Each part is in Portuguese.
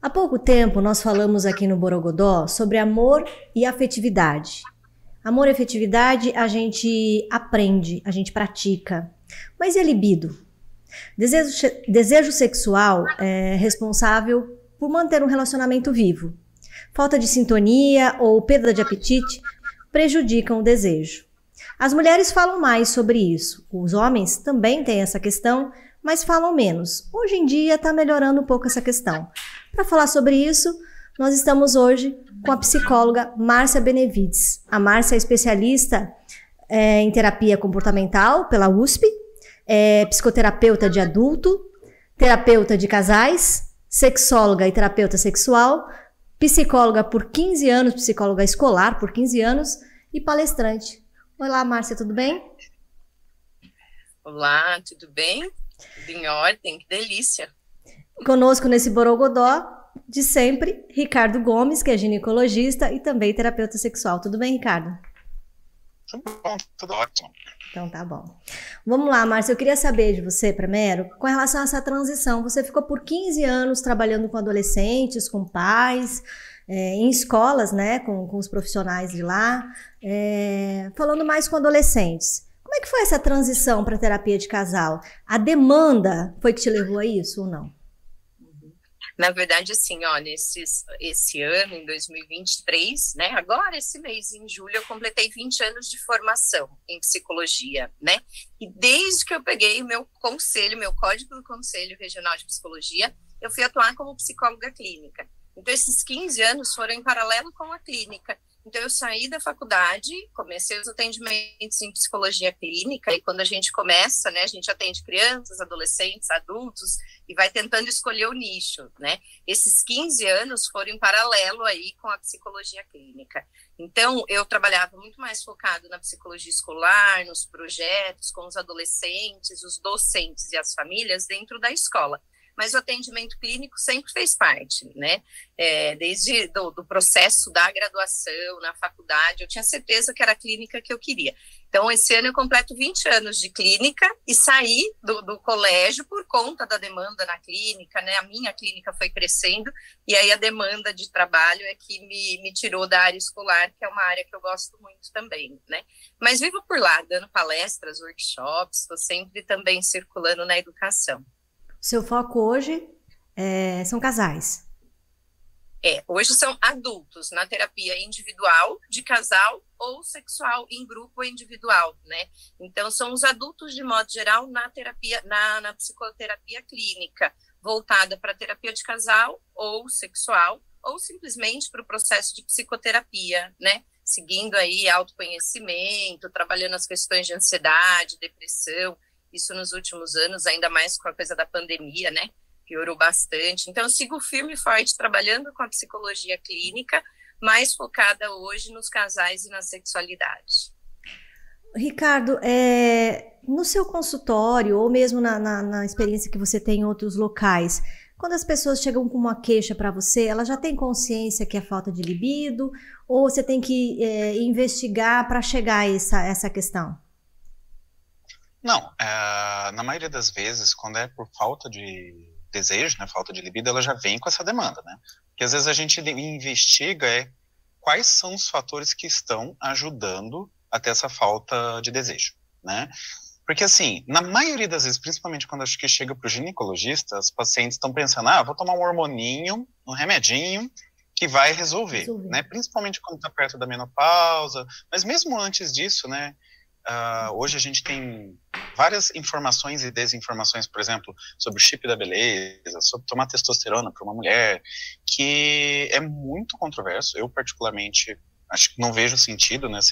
Há pouco tempo nós falamos aqui no Borogodó sobre amor e afetividade. Amor e afetividade a gente aprende, a gente pratica. Mas e a libido? Desejo sexual é responsável por manter um relacionamento vivo. Falta de sintonia ou perda de apetite prejudicam o desejo. As mulheres falam mais sobre isso. Os homens também têm essa questão, mas falam menos. Hoje em dia está melhorando um pouco essa questão. Para falar sobre isso, nós estamos hoje com a psicóloga Márcia Benevides. A Márcia é especialista em terapia comportamental pela USP, é psicoterapeuta de adulto, terapeuta de casais, sexóloga e terapeuta sexual, psicóloga por 15 anos, psicóloga escolar por 15 anos e palestrante. Olá, Márcia, tudo bem? Olá, tudo bem? Tudo em ordem, que delícia. Conosco nesse Borogodó, de sempre, Ricardo Gomes, que é ginecologista e também terapeuta sexual. Tudo bem, Ricardo? Tudo bom, tudo ótimo. Então tá bom. Vamos lá, Márcia, eu queria saber de você primeiro, com relação a essa transição. Você ficou por 15 anos trabalhando com adolescentes, com pais, em escolas, né, com os profissionais de lá, falando mais com adolescentes. Como é que foi essa transição para terapia de casal? A demanda foi que te levou a isso ou não? Na verdade, assim, olha, esse ano, em 2023, né, agora esse mês, em julho, eu completei 20 anos de formação em psicologia, né, e desde que eu peguei o meu conselho, meu código do Conselho Regional de Psicologia, eu fui atuar como psicóloga clínica. Então, esses 15 anos foram em paralelo com a clínica. Então, eu saí da faculdade, comecei os atendimentos em psicologia clínica, e quando a gente começa, né, a gente atende crianças, adolescentes, adultos, e vai tentando escolher o nicho, né? Esses 15 anos foram em paralelo aí com a psicologia clínica. Então, eu trabalhava muito mais focado na psicologia escolar, nos projetos, com os adolescentes, os docentes e as famílias dentro da escola. Mas o atendimento clínico sempre fez parte, né? Desde do processo da graduação, na faculdade, eu tinha certeza que era a clínica que eu queria. Então, esse ano eu completo 20 anos de clínica e saí do colégio por conta da demanda na clínica, né? A minha clínica foi crescendo e aí a demanda de trabalho é que me tirou da área escolar, que é uma área que eu gosto muito também, né? Mas vivo por lá, dando palestras, workshops, estou sempre também circulando na educação. Seu foco hoje são casais? Hoje são adultos na terapia individual, de casal ou sexual em grupo ou individual, né? Então, são os adultos, de modo geral, na terapia, na psicoterapia clínica, voltada para terapia de casal ou sexual, ou simplesmente para o processo de psicoterapia, né? Seguindo aí autoconhecimento, trabalhando as questões de ansiedade, depressão. Isso nos últimos anos, ainda mais com a coisa da pandemia, né? Piorou bastante. Então, eu sigo firme e forte trabalhando com a psicologia clínica, mais focada hoje nos casais e na sexualidade. Ricardo, no seu consultório, ou mesmo na experiência que você tem em outros locais, quando as pessoas chegam com uma queixa para você, ela já tem consciência que é falta de libido, ou você tem que investigar para chegar a essa questão? Não, na maioria das vezes, quando é por falta de desejo, né, falta de libido, ela já vem com essa demanda, né? Porque às vezes a gente investiga quais são os fatores que estão ajudando a ter essa falta de desejo, né? Porque assim, na maioria das vezes, principalmente quando acho que chega para o ginecologista, os pacientes estão pensando, vou tomar um hormoninho, um remedinho, que vai resolver, né? Principalmente quando está perto da menopausa, mas mesmo antes disso, né? Hoje a gente tem várias informações e desinformações, por exemplo, sobre o chip da beleza, sobre tomar testosterona para uma mulher, que é muito controverso. Eu, particularmente, acho que não vejo sentido, né? Se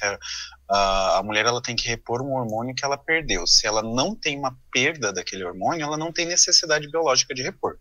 a mulher ela tem que repor um hormônio que ela perdeu. Se ela não tem uma perda daquele hormônio, ela não tem necessidade biológica de repor.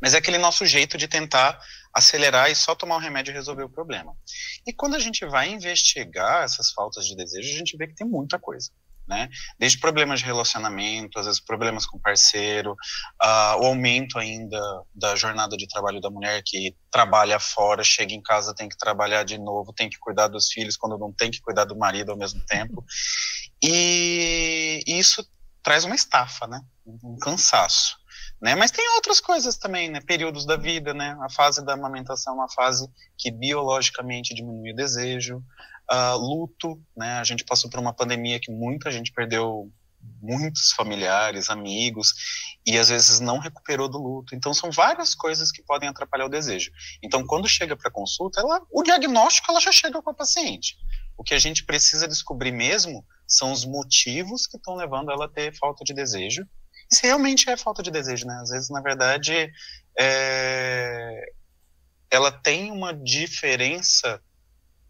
Mas é aquele nosso jeito de tentar acelerar e só tomar o remédio e resolver o problema. E quando a gente vai investigar essas faltas de desejo, a gente vê que tem muita coisa, né? Desde problemas de relacionamento, às vezes problemas com parceiro, o aumento ainda da jornada de trabalho da mulher, que trabalha fora, chega em casa, tem que trabalhar de novo, tem que cuidar dos filhos quando não tem que cuidar do marido ao mesmo tempo. E isso traz uma estafa, né? Um cansaço. né? Mas tem outras coisas também, né? Períodos da vida, né? A fase da amamentação é uma fase que biologicamente diminui o desejo. Luto, né? A gente passou por uma pandemia que muita gente perdeu muitos familiares, amigos, e às vezes não recuperou do luto. Então são várias coisas que podem atrapalhar o desejo. Então quando chega para consulta, o diagnóstico ela já chega com a paciente. O que a gente precisa descobrir mesmo são os motivos que estão levando ela a ter falta de desejo. E se realmente é falta de desejo, né? Às vezes, na verdade, ela tem uma diferença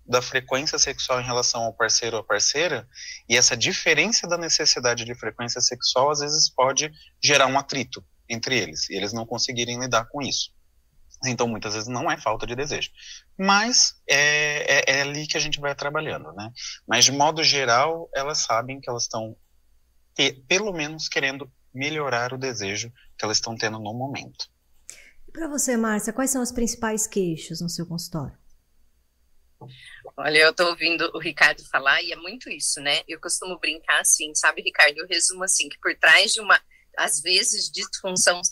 da frequência sexual em relação ao parceiro ou à parceira, e essa diferença da necessidade de frequência sexual às vezes pode gerar um atrito entre eles, e eles não conseguirem lidar com isso. Então, muitas vezes não é falta de desejo. Mas é ali que a gente vai trabalhando, né? Mas, de modo geral, elas sabem que elas estão, pelo menos, querendo melhorar o desejo que elas estão tendo no momento. E para você, Márcia, quais são as principais queixas no seu consultório? Olha, eu tô ouvindo o Ricardo falar e é muito isso, né? Eu costumo brincar assim, sabe, Ricardo? Eu resumo assim, que por trás de uma, às vezes, disfunção, às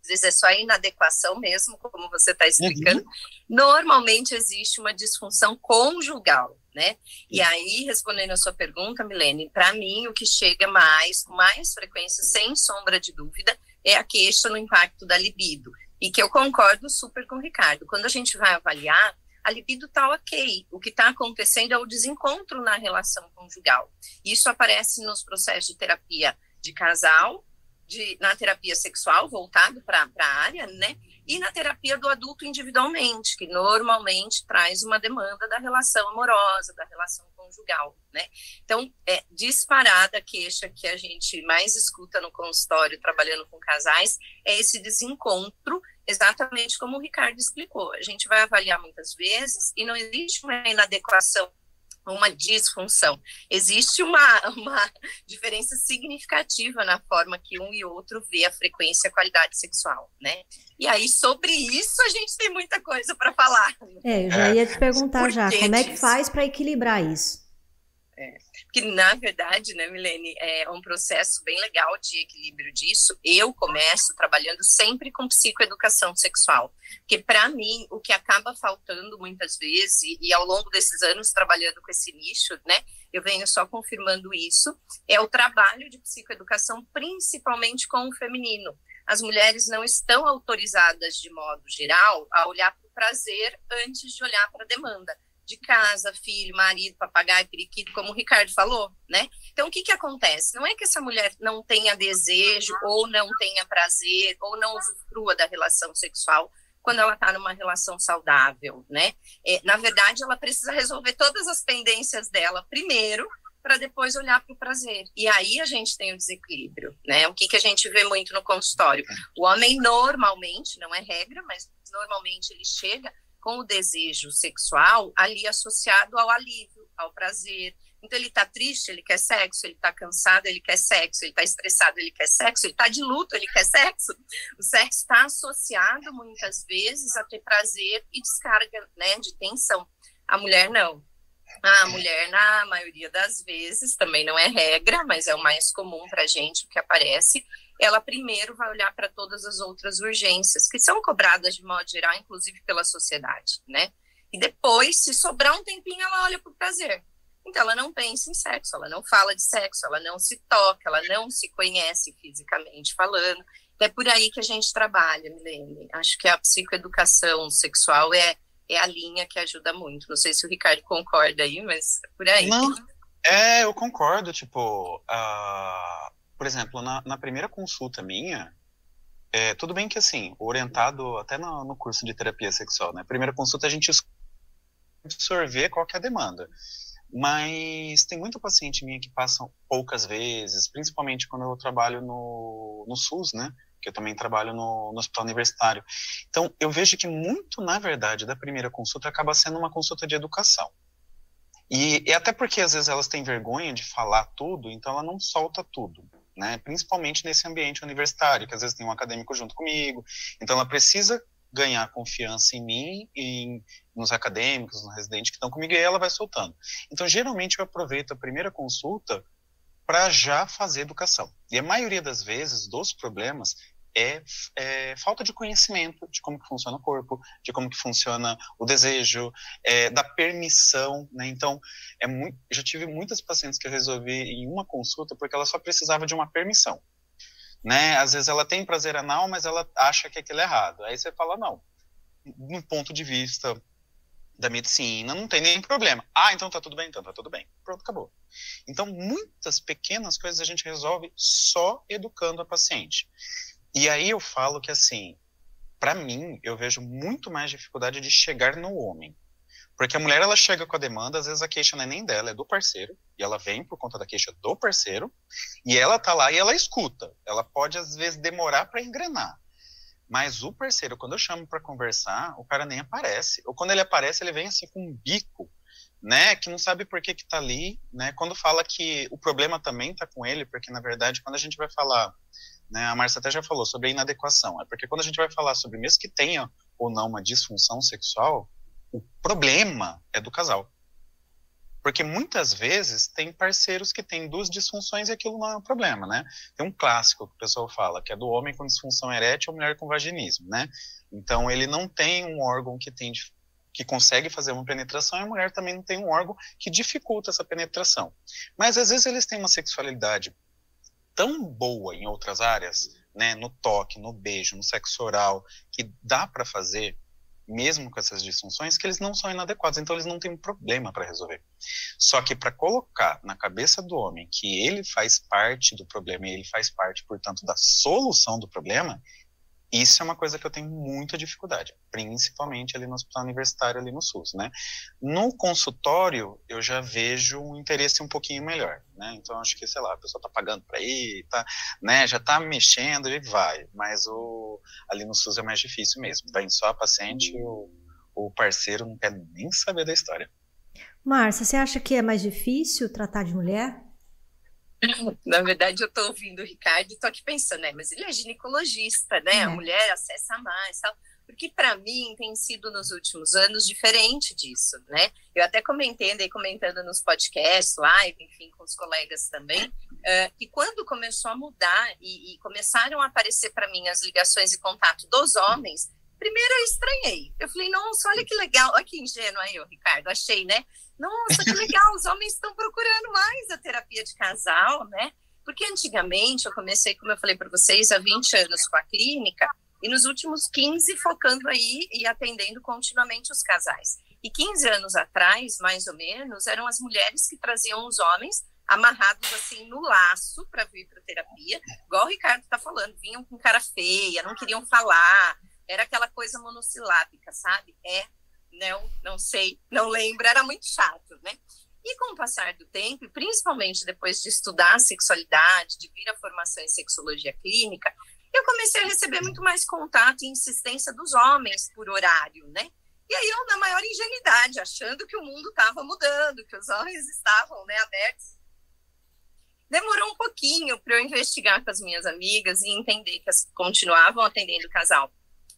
vezes é só inadequação mesmo, como você está explicando, normalmente existe uma disfunção conjugal, né? E aí, respondendo a sua pergunta, Milene, para mim, o que chega com mais frequência, sem sombra de dúvida, é a queixa no impacto da libido. E que eu concordo super com o Ricardo. Quando a gente vai avaliar, a libido está ok. O que está acontecendo é o desencontro na relação conjugal. Isso aparece nos processos de terapia de casal, na terapia sexual, voltado para a área, né? E na terapia do adulto individualmente, que normalmente traz uma demanda da relação amorosa, da relação conjugal, né? Então, disparada a queixa que a gente mais escuta no consultório, trabalhando com casais, é esse desencontro, exatamente como o Ricardo explicou. A gente vai avaliar muitas vezes e não existe uma inadequação, uma disfunção. Existe uma diferença significativa na forma que um e outro vê a frequência e a qualidade sexual, né? E aí, sobre isso, a gente tem muita coisa para falar. Eu já ia te perguntar como é que faz para equilibrar isso? Porque, na verdade, né, Milene, é um processo bem legal de equilíbrio disso. Eu começo trabalhando sempre com psicoeducação sexual, porque, para mim, o que acaba faltando muitas vezes, e ao longo desses anos trabalhando com esse nicho, né, eu venho só confirmando isso, é o trabalho de psicoeducação, principalmente com o feminino. As mulheres não estão autorizadas, de modo geral, a olhar para o prazer antes de olhar para a demanda de casa, filho, marido, papagaio, periquito, como o Ricardo falou, né? Então, o que acontece? Não é que essa mulher não tenha desejo, ou não tenha prazer, ou não usufrua da relação sexual quando ela está numa relação saudável, né? Na verdade, ela precisa resolver todas as pendências dela primeiro, para depois olhar para o prazer. E aí a gente tem o desequilíbrio, né? O que a gente vê muito no consultório? O homem normalmente, não é regra, mas normalmente ele chega com o desejo sexual ali associado ao alívio, ao prazer. Então ele tá triste, ele quer sexo, ele tá cansado, ele quer sexo, ele tá estressado, ele quer sexo, ele tá de luto, ele quer sexo. O sexo está associado muitas vezes a ter prazer e descarga, né, de tensão. A mulher não. A mulher, na maioria das vezes, também não é regra, mas é o mais comum pra gente, o que aparece, ela primeiro vai olhar para todas as outras urgências, que são cobradas de modo geral, inclusive pela sociedade, né? E depois, se sobrar um tempinho, ela olha para o prazer. Então, ela não pensa em sexo, ela não fala de sexo, ela não se toca, ela não se conhece fisicamente falando. É por aí que a gente trabalha, Milene. Acho que a psicoeducação sexual é a linha que ajuda muito. Não sei se o Ricardo concorda aí, mas é por aí. Não, eu concordo, tipo... Por exemplo, na primeira consulta minha, tudo bem que, assim, orientado até no curso de terapia sexual, né? Primeira consulta a gente absorver qual que é a demanda. Mas tem muito paciente minha que passam poucas vezes, principalmente quando eu trabalho no SUS, né? Que eu também trabalho no hospital universitário. Então, eu vejo que muito, na verdade, da primeira consulta acaba sendo uma consulta de educação. E até porque, às vezes, elas têm vergonha de falar tudo, então ela não solta tudo, né? Principalmente nesse ambiente universitário, que às vezes tem um acadêmico junto comigo. Então, ela precisa ganhar confiança em mim e nos acadêmicos, no residente que estão comigo, e aí ela vai soltando. Então, geralmente, eu aproveito a primeira consulta para já fazer educação. E a maioria das vezes, dos problemas, é falta de conhecimento de como que funciona o corpo, de como que funciona o desejo, da permissão, né? Então, já tive muitas pacientes que eu resolvi em uma consulta porque ela só precisava de uma permissão, né? Às vezes ela tem prazer anal, mas ela acha que aquilo é errado. Aí você fala, não, no ponto de vista da medicina, não tem nenhum problema. Ah, então tá tudo bem, então tá tudo bem. Pronto, acabou. Então, muitas pequenas coisas a gente resolve só educando a paciente. E aí eu falo que, assim, para mim, eu vejo muito mais dificuldade de chegar no homem. Porque a mulher, ela chega com a demanda, às vezes a queixa não é nem dela, é do parceiro, e ela vem por conta da queixa do parceiro, e ela tá lá e ela escuta. Ela pode, às vezes, demorar para engrenar. Mas o parceiro, quando eu chamo para conversar, o cara nem aparece. Ou quando ele aparece, ele vem assim com um bico, né, que não sabe por que tá ali, né, quando fala que o problema também tá com ele, porque na verdade, quando a gente vai falar, né, a Márcia até já falou sobre a inadequação, é porque quando a gente vai falar sobre, mesmo que tenha ou não uma disfunção sexual, o problema é do casal. Porque muitas vezes tem parceiros que têm duas disfunções e aquilo não é um problema, né? Tem um clássico que o pessoal fala, que é do homem com disfunção erétil ou mulher com vaginismo, né? Então ele não tem um órgão que consegue fazer uma penetração e a mulher também não tem um órgão que dificulta essa penetração. Mas às vezes eles têm uma sexualidade tão boa em outras áreas, né? No toque, no beijo, no sexo oral, que dá para fazer mesmo com essas disfunções, que eles não são inadequados, então eles não têm um problema para resolver. Só que para colocar na cabeça do homem que ele faz parte do problema e ele faz parte, portanto, da solução do problema, isso é uma coisa que eu tenho muita dificuldade, principalmente ali no hospital universitário, ali no SUS, né? No consultório, eu já vejo um interesse um pouquinho melhor, né? Então, acho que, sei lá, a pessoa tá pagando para ir, tá, né? Já tá mexendo e vai, mas ali no SUS é mais difícil mesmo. Vem só a paciente e o parceiro não quer nem saber da história. Márcia, você acha que é mais difícil tratar de mulher? Na verdade, eu estou ouvindo o Ricardo e estou aqui pensando, né? Mas ele é ginecologista, né? A mulher acessa mais, tal. Porque para mim tem sido nos últimos anos diferente disso, né? Eu até andei comentando nos podcasts, live, enfim, com os colegas também, que quando começou a mudar e começaram a aparecer para mim as ligações e contato dos homens, primeiro eu estranhei. Eu falei, nossa, olha que legal, olha que ingênuo aí, Ricardo, achei, né? Nossa, que legal, os homens estão procurando mais a terapia de casal, né? Porque antigamente eu comecei, como eu falei para vocês, há 20 anos com a clínica, e nos últimos 15 focando aí e atendendo continuamente os casais. E 15 anos atrás, mais ou menos, eram as mulheres que traziam os homens amarrados assim no laço para vir para terapia, igual o Ricardo está falando, vinham com cara feia, não queriam falar, era aquela coisa monossilábica, sabe? Não sei, não lembro, era muito chato, né? E com o passar do tempo, e principalmente depois de estudar a sexualidade, de vir a formação em sexologia clínica, eu comecei a receber muito mais contato e insistência dos homens por horário, né? E aí eu, na maior ingenuidade, achando que o mundo estava mudando, que os homens estavam, né, abertos. Demorou um pouquinho para eu investigar com as minhas amigas e entender que elas continuavam atendendo o casal,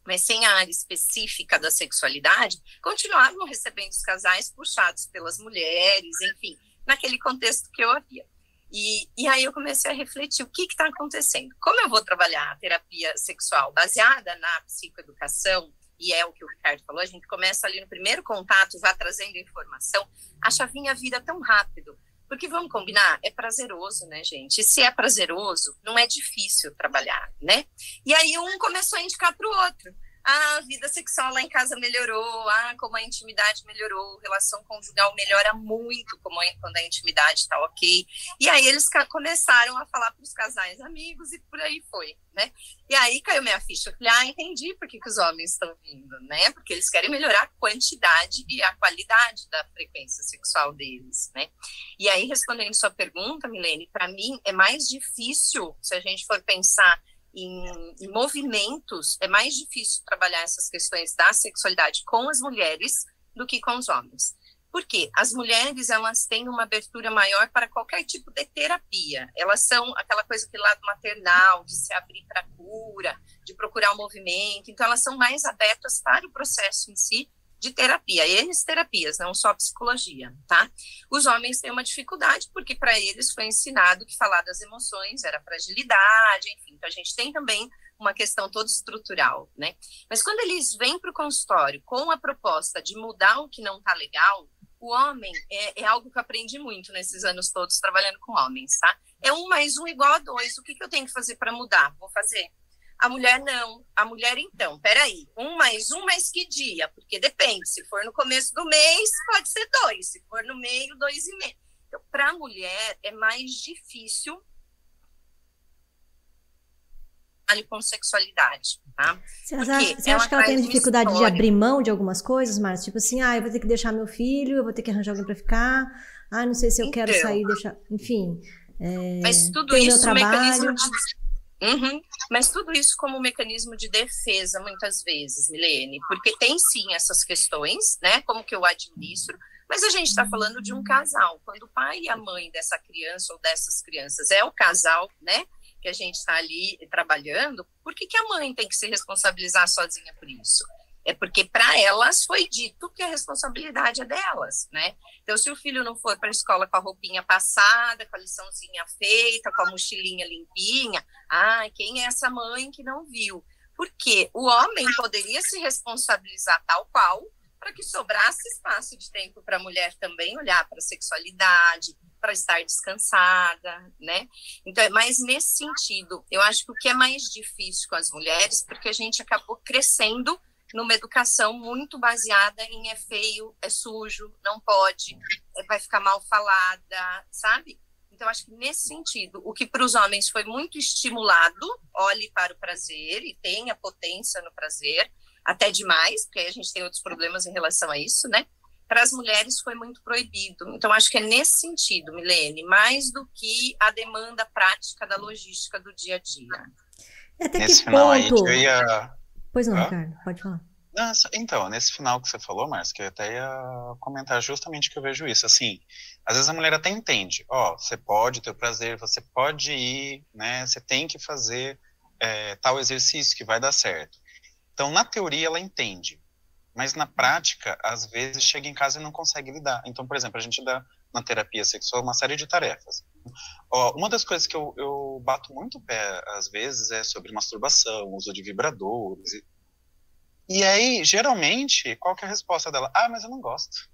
mas sem a área específica da sexualidade, continuavam recebendo os casais puxados pelas mulheres, enfim, naquele contexto que eu havia. E aí eu comecei a refletir o que está acontecendo. Como eu vou trabalhar a terapia sexual baseada na psicoeducação, e é o que o Ricardo falou, a gente começa ali no primeiro contato, já trazendo informação, a chavinha vira tão rápido. Porque, vamos combinar, é prazeroso, né, gente? E se é prazeroso, não é difícil trabalhar, né? E aí um começou a indicar para o outro. A vida sexual lá em casa melhorou, como a intimidade melhorou, a relação conjugal melhora muito quando a intimidade está ok. E aí eles começaram a falar para os casais amigos e por aí foi, né? E aí caiu minha ficha. Eu falei, entendi por que os homens estão vindo, né? Porque eles querem melhorar a quantidade e a qualidade da frequência sexual deles, né? E aí, respondendo sua pergunta, Milene, para mim é mais difícil, se a gente for pensar em movimentos, é mais difícil trabalhar essas questões da sexualidade com as mulheres do que com os homens. Por quê? As mulheres, elas têm uma abertura maior para qualquer tipo de terapia. Elas são aquela coisa do lado maternal, de se abrir para a cura, de procurar o movimento. Então, elas são mais abertas para o processo em si de terapia, N terapias, não só psicologia, tá? Os homens têm uma dificuldade porque para eles foi ensinado que falar das emoções era fragilidade, enfim, então a gente tem também uma questão toda estrutural, né? Mas quando eles vêm para o consultório com a proposta de mudar o que não tá legal, o homem é algo que eu aprendi muito nesses anos todos trabalhando com homens, tá? É 1 mais 1 igual a 2, o que eu tenho que fazer para mudar? Vou fazer. A mulher não. A mulher, então, peraí, 1 mais 1, mas que dia? Porque depende, se for no começo do mês, pode ser 2, se for no meio, 2,5. Então, para a mulher, é mais difícil com sexualidade, tá? Você acha que ela tem dificuldade de abrir mão de algumas coisas, Márcia? Tipo assim, eu vou ter que deixar meu filho, eu vou ter que arranjar alguém para ficar, não sei se eu quero sair, deixar, enfim, mas tudo tem isso meu trabalho. Mas tudo isso como mecanismo de defesa, muitas vezes, Milene, porque tem sim essas questões, né, como que eu administro, mas a gente está falando de um casal, quando o pai e a mãe dessa criança ou dessas crianças é o casal, né, que a gente está ali trabalhando, por que a mãe tem que se responsabilizar sozinha por isso? É porque para elas foi dito que a responsabilidade é delas, né? Então, se o filho não for para a escola com a roupinha passada, com a liçãozinha feita, com a mochilinha limpinha, quem é essa mãe que não viu? Porque o homem poderia se responsabilizar tal qual, para que sobrasse espaço de tempo para a mulher também olhar para a sexualidade, para estar descansada, né? Então, é mais nesse sentido. Eu acho que o que é mais difícil com as mulheres, porque a gente acabou crescendo numa educação muito baseada em é feio, é sujo, não pode, vai ficar mal falada, sabe? Então, acho que nesse sentido, o que para os homens foi muito estimulado, olhe para o prazer e tenha potência no prazer, até demais, porque aí a gente tem outros problemas em relação a isso, né? Para as mulheres foi muito proibido. Então, acho que é nesse sentido, Milene, mais do que a demanda prática da logística do dia a dia. Até nesse que final ponto... aí que eu ia... Pois não, Ricardo, pode falar. Então, nesse final que você falou, Márcio, que eu até ia comentar justamente que eu vejo isso, assim, às vezes a mulher até entende, você pode ter o prazer, você pode ir, né, você tem que fazer tal exercício que vai dar certo. Então, na teoria, ela entende, mas na prática, às vezes, chega em casa e não consegue lidar. Então, por exemplo, a gente dá na terapia sexual uma série de tarefas. Uma das coisas que eu bato muito o pé, às vezes, é sobre masturbação, uso de vibradores. E aí, geralmente, qual que é a resposta dela? Mas eu não gosto.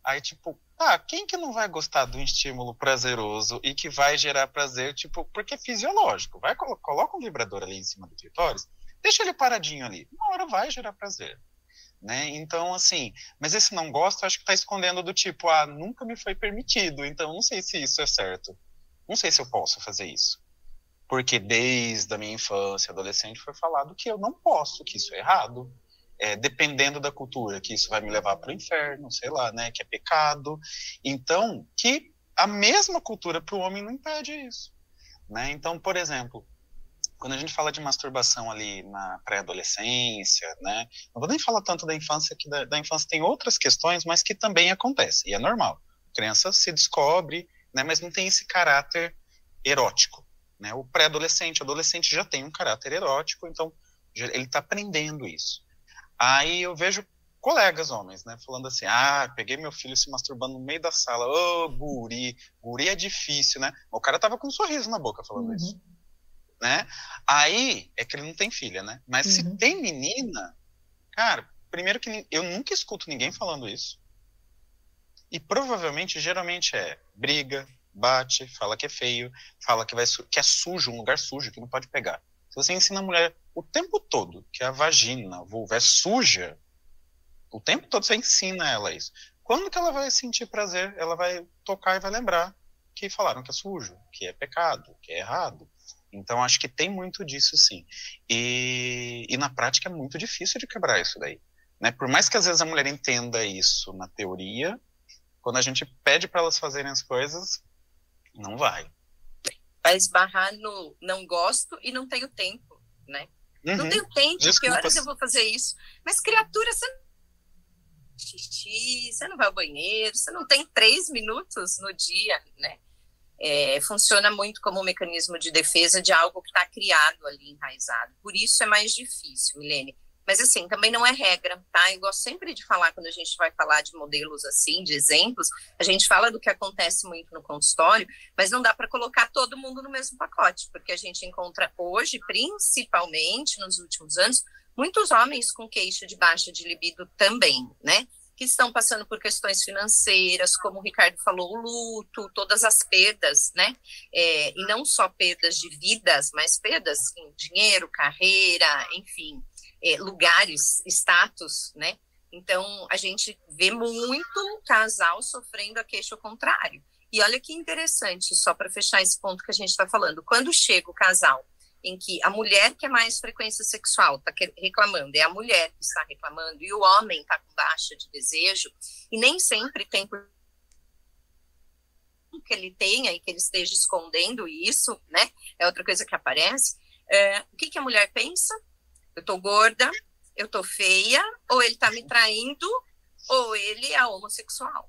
Aí, tipo, quem que não vai gostar de um estímulo prazeroso e que vai gerar prazer, tipo, porque é fisiológico. Vai, coloca um vibrador ali em cima do clitóris, deixa ele paradinho ali. Uma hora vai gerar prazer. Né? Então, assim, mas esse não gosto, acho que tá escondendo do tipo, nunca me foi permitido, então não sei se isso é certo. Não sei se eu posso fazer isso. Porque desde a minha infância, adolescente, foi falado que eu não posso, que isso é errado. Dependendo da cultura, que isso vai me levar para o inferno, sei lá, né, que é pecado. Então, que a mesma cultura para o homem não impede isso. Né? Então, por exemplo, quando a gente fala de masturbação ali na pré-adolescência, né, não vou nem falar tanto da infância, que da infância tem outras questões, mas que também acontece, e é normal. A criança se descobre, né, mas não tem esse caráter erótico. Né? O pré-adolescente, o adolescente já tem um caráter erótico, então ele está aprendendo isso. Aí eu vejo colegas homens, né, falando assim, peguei meu filho se masturbando no meio da sala, guri é difícil, né? O cara tava com um sorriso na boca falando isso. Né? Aí é que ele não tem filha, né? Mas se tem menina, cara, primeiro que eu nunca escuto ninguém falando isso. E provavelmente, geralmente briga, bate, fala que é feio, fala que é sujo, um lugar sujo, que não pode pegar. Se você ensina a mulher o tempo todo que a vagina, a vulva é suja, o tempo todo você ensina ela isso. Quando que ela vai sentir prazer? Ela vai tocar e vai lembrar que falaram que é sujo, que é pecado, que é errado. Então, acho que tem muito disso, sim. E na prática é muito difícil de quebrar isso daí. Né? Por mais que às vezes a mulher entenda isso na teoria, quando a gente pede para elas fazerem as coisas, não vai. Vai esbarrar no não gosto e não tenho tempo, né? Não tenho tempo, que horas eu vou fazer isso? Mas, criatura, você não xixi, você não vai ao banheiro, você não tem 3 minutos no dia, né? Funciona muito como um mecanismo de defesa de algo que está criado ali, enraizado. Por isso é mais difícil, Milene. Mas, assim, também não é regra, tá? Eu gosto sempre de falar, quando a gente vai falar de modelos assim, de exemplos, a gente fala do que acontece muito no consultório, mas não dá para colocar todo mundo no mesmo pacote, porque a gente encontra hoje, principalmente nos últimos anos, muitos homens com queixa de baixa de libido também, né? Que estão passando por questões financeiras, como o Ricardo falou, o luto, todas as perdas, né? E não só perdas de vidas, mas perdas em dinheiro, carreira, enfim, lugares, status, né? Então, a gente vê muito casal sofrendo a queixa ao contrário. E olha que interessante, só para fechar esse ponto que a gente está falando, quando chega o casal em que a mulher que é mais frequência sexual está reclamando, é a mulher que está reclamando, e o homem está com baixa de desejo, e nem sempre tem que ele tenha e que ele esteja escondendo isso, né? É outra coisa que aparece. O que a mulher pensa? Eu tô gorda, eu tô feia, ou ele tá me traindo, ou ele é homossexual.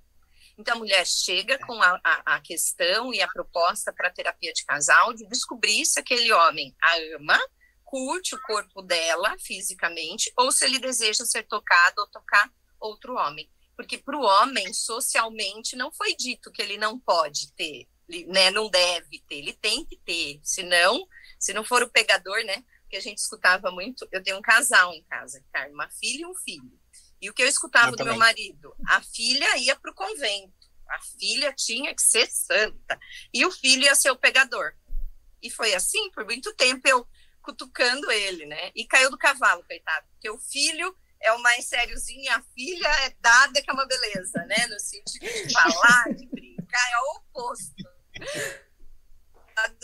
Então, a mulher chega com a questão e a proposta para terapia de casal de descobrir se aquele homem a ama, curte o corpo dela fisicamente, ou se ele deseja ser tocado ou tocar outro homem. Porque para o homem, socialmente, não foi dito que ele não pode ter, né? Não deve ter, ele tem que ter. Senão, se não for o pegador, né? Que a gente escutava muito, eu tenho um casal em casa, cara, uma filha e um filho. E o que eu escutava do meu marido? A filha ia para o convento, a filha tinha que ser santa, e o filho ia ser o pegador. E foi assim por muito tempo, eu cutucando ele, né? E caiu do cavalo, coitado, porque o filho é o mais sériozinho, a filha é dada, que é uma beleza, né? No sentido de falar, de brincar, é o oposto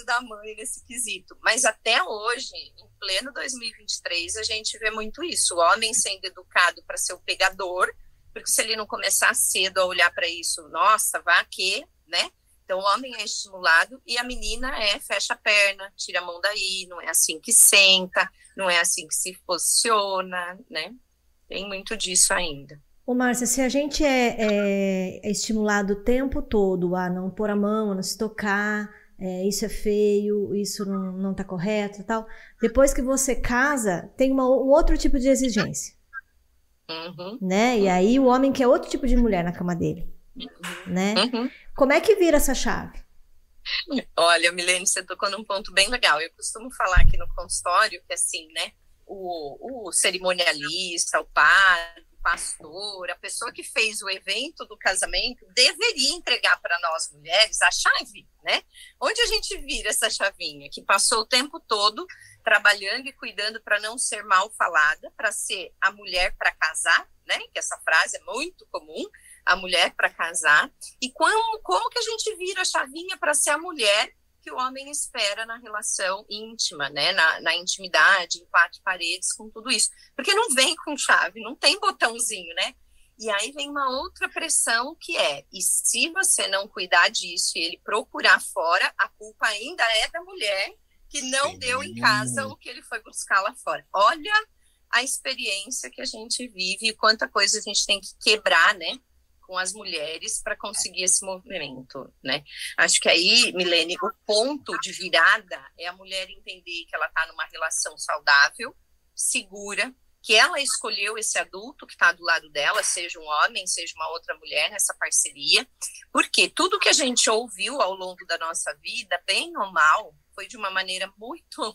da mãe nesse quesito. Mas até hoje, em pleno 2023, a gente vê muito isso. O homem sendo educado para ser o pegador, porque se ele não começar cedo a olhar para isso, nossa, vá que, né? Então, o homem é estimulado e a menina fecha a perna, tira a mão daí, não é assim que senta, não é assim que se posiciona, né? Tem muito disso ainda. Ô, Márcia, se a gente é estimulado o tempo todo a não pôr a mão, a não se tocar, isso é feio, isso não tá correto e tal. Depois que você casa, tem um outro tipo de exigência. Né? E aí o homem quer outro tipo de mulher na cama dele. Né? Como é que vira essa chave? Olha, Milene, você tocou num ponto bem legal. Eu costumo falar aqui no consultório que, assim, né, o cerimonialista, o padre, o pastor, a pessoa que fez o evento do casamento deveria entregar para nós mulheres a chave, né? Onde a gente vira essa chavinha, que passou o tempo todo trabalhando e cuidando para não ser mal falada, para ser a mulher para casar, né? Que essa frase é muito comum, a mulher para casar. E como que a gente vira a chavinha para ser a mulher que o homem espera na relação íntima, né? Na intimidade, em quatro paredes, com tudo isso. Porque não vem com chave, não tem botãozinho, né? E aí vem uma outra pressão que e se você não cuidar disso e ele procurar fora, a culpa ainda é da mulher que não deu em casa o que ele foi buscar lá fora. Olha a experiência que a gente vive e quanta coisa a gente tem que quebrar, né? Com as mulheres para conseguir esse movimento, né? Acho que aí, Milene, o ponto de virada é a mulher entender que ela está numa relação saudável, segura, que ela escolheu esse adulto que está do lado dela, seja um homem, seja uma outra mulher nessa parceria, porque tudo que a gente ouviu ao longo da nossa vida, bem ou mal, foi de uma maneira muito...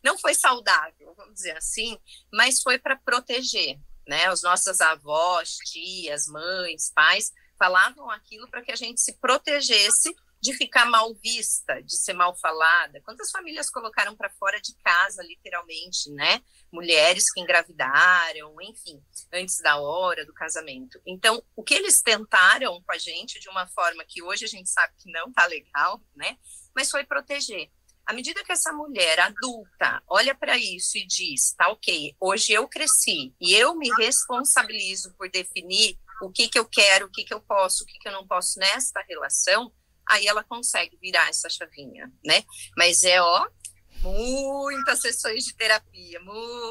não foi saudável, vamos dizer assim, mas foi para proteger, né? As nossas avós, tias, mães, pais falavam aquilo para que a gente se protegesse de ficar mal vista, de ser mal falada. Quantas famílias colocaram para fora de casa, literalmente, né? Mulheres que engravidaram, enfim, antes da hora do casamento. Então, o que eles tentaram com a gente de uma forma que hoje a gente sabe que não tá legal, né? Mas foi proteger. À medida que essa mulher adulta olha para isso e diz, tá ok, hoje eu cresci e eu me responsabilizo por definir o que eu quero, o que eu posso, o que eu não posso nesta relação, aí ela consegue virar essa chavinha, né? Mas muitas sessões de terapia,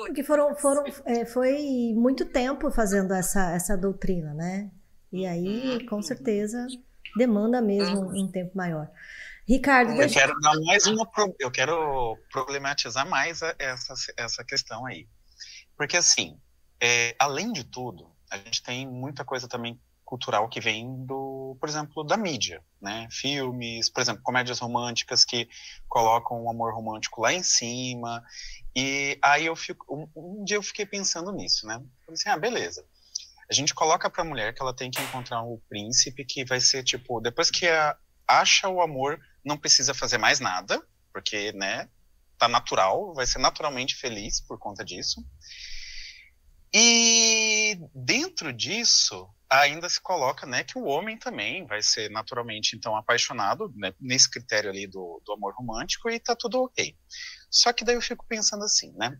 Porque foi muito tempo fazendo essa doutrina, né? E aí, com certeza, demanda mesmo um tempo maior. Ricardo, eu quero problematizar mais essa questão aí. Porque, assim, além de tudo, a gente tem muita coisa também cultural que vem por exemplo, da mídia, né? Filmes, por exemplo, comédias românticas que colocam o amor romântico lá em cima. E aí um dia eu fiquei pensando nisso, né? Falei assim, beleza. A gente coloca pra mulher que ela tem que encontrar um príncipe que vai ser, tipo, depois que acha o amor, não precisa fazer mais nada, porque, né, tá natural, vai ser naturalmente feliz por conta disso. E dentro disso, ainda se coloca, né, que o homem também vai ser naturalmente, então, apaixonado, né, nesse critério ali do amor romântico, e tá tudo ok. Só que daí eu fico pensando assim, né,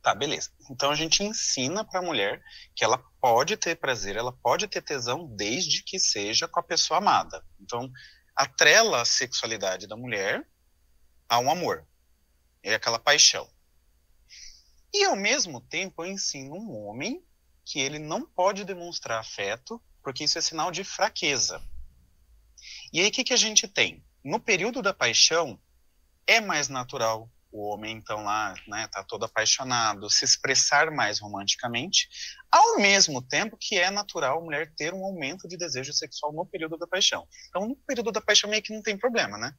tá, beleza. Então a gente ensina pra mulher que ela pode ter prazer, ela pode ter tesão desde que seja com a pessoa amada. Então, atrela a sexualidade da mulher a um amor, é aquela paixão. E, ao mesmo tempo, eu ensino um homem que ele não pode demonstrar afeto, porque isso é sinal de fraqueza. E aí, o que a gente tem? No período da paixão, é mais natural o homem, então, lá, né, tá todo apaixonado, se expressar mais romanticamente, ao mesmo tempo que é natural a mulher ter um aumento de desejo sexual no período da paixão. Então, no período da paixão, meio que não tem problema, né?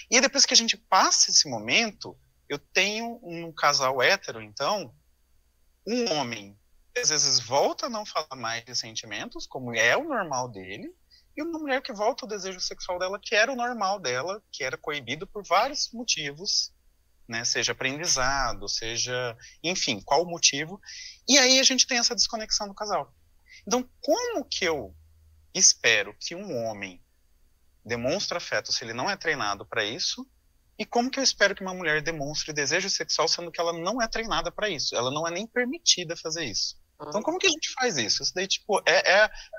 E aí, depois que a gente passa esse momento, eu tenho um casal hétero, então, um homem que às vezes volta a não falar mais de sentimentos, como é o normal dele, e uma mulher que volta ao desejo sexual dela, que era o normal dela, que era coibido por vários motivos, né? Seja aprendizado, seja, enfim, qual o motivo. E aí a gente tem essa desconexão do casal. Então, como que eu espero que um homem demonstre afeto se ele não é treinado para isso? E como que eu espero que uma mulher demonstre desejo sexual sendo que ela não é treinada para isso? Ela não é nem permitida fazer isso. Então, como que a gente faz isso? Isso daí, tipo,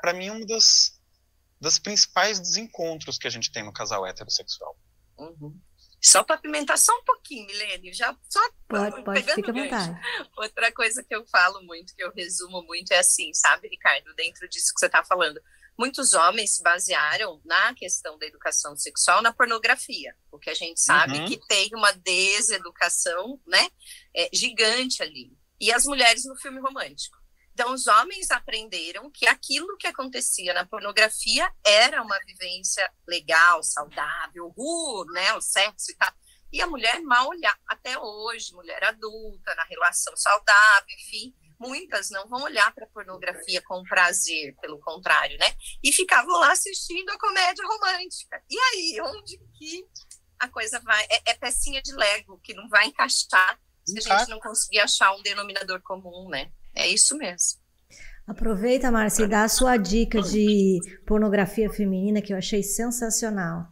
para mim, um dos principais desencontros que a gente tem no casal heterossexual. Uhum. Só para apimentar só um pouquinho, Milene, já só pode ficar à vontade. Outra coisa que eu falo muito, que eu resumo muito, é assim, sabe, Ricardo, dentro disso que você está falando. Muitos homens se basearam na questão da educação sexual na pornografia, porque a gente sabe que tem uma deseducação, né, gigante ali. E as mulheres no filme romântico. Então, os homens aprenderam que aquilo que acontecia na pornografia era uma vivência legal, saudável, né, o sexo e tal. E a mulher mal olhar, até hoje, mulher adulta, na relação saudável, enfim, muitas não vão olhar para a pornografia com prazer, pelo contrário, né? E ficavam lá assistindo a comédia romântica. E aí, onde que a coisa vai? É pecinha de Lego que não vai encaixar se a gente não conseguir achar um denominador comum, né? É isso mesmo. Aproveita, Márcia, e dá a sua dica de pornografia feminina, que eu achei sensacional.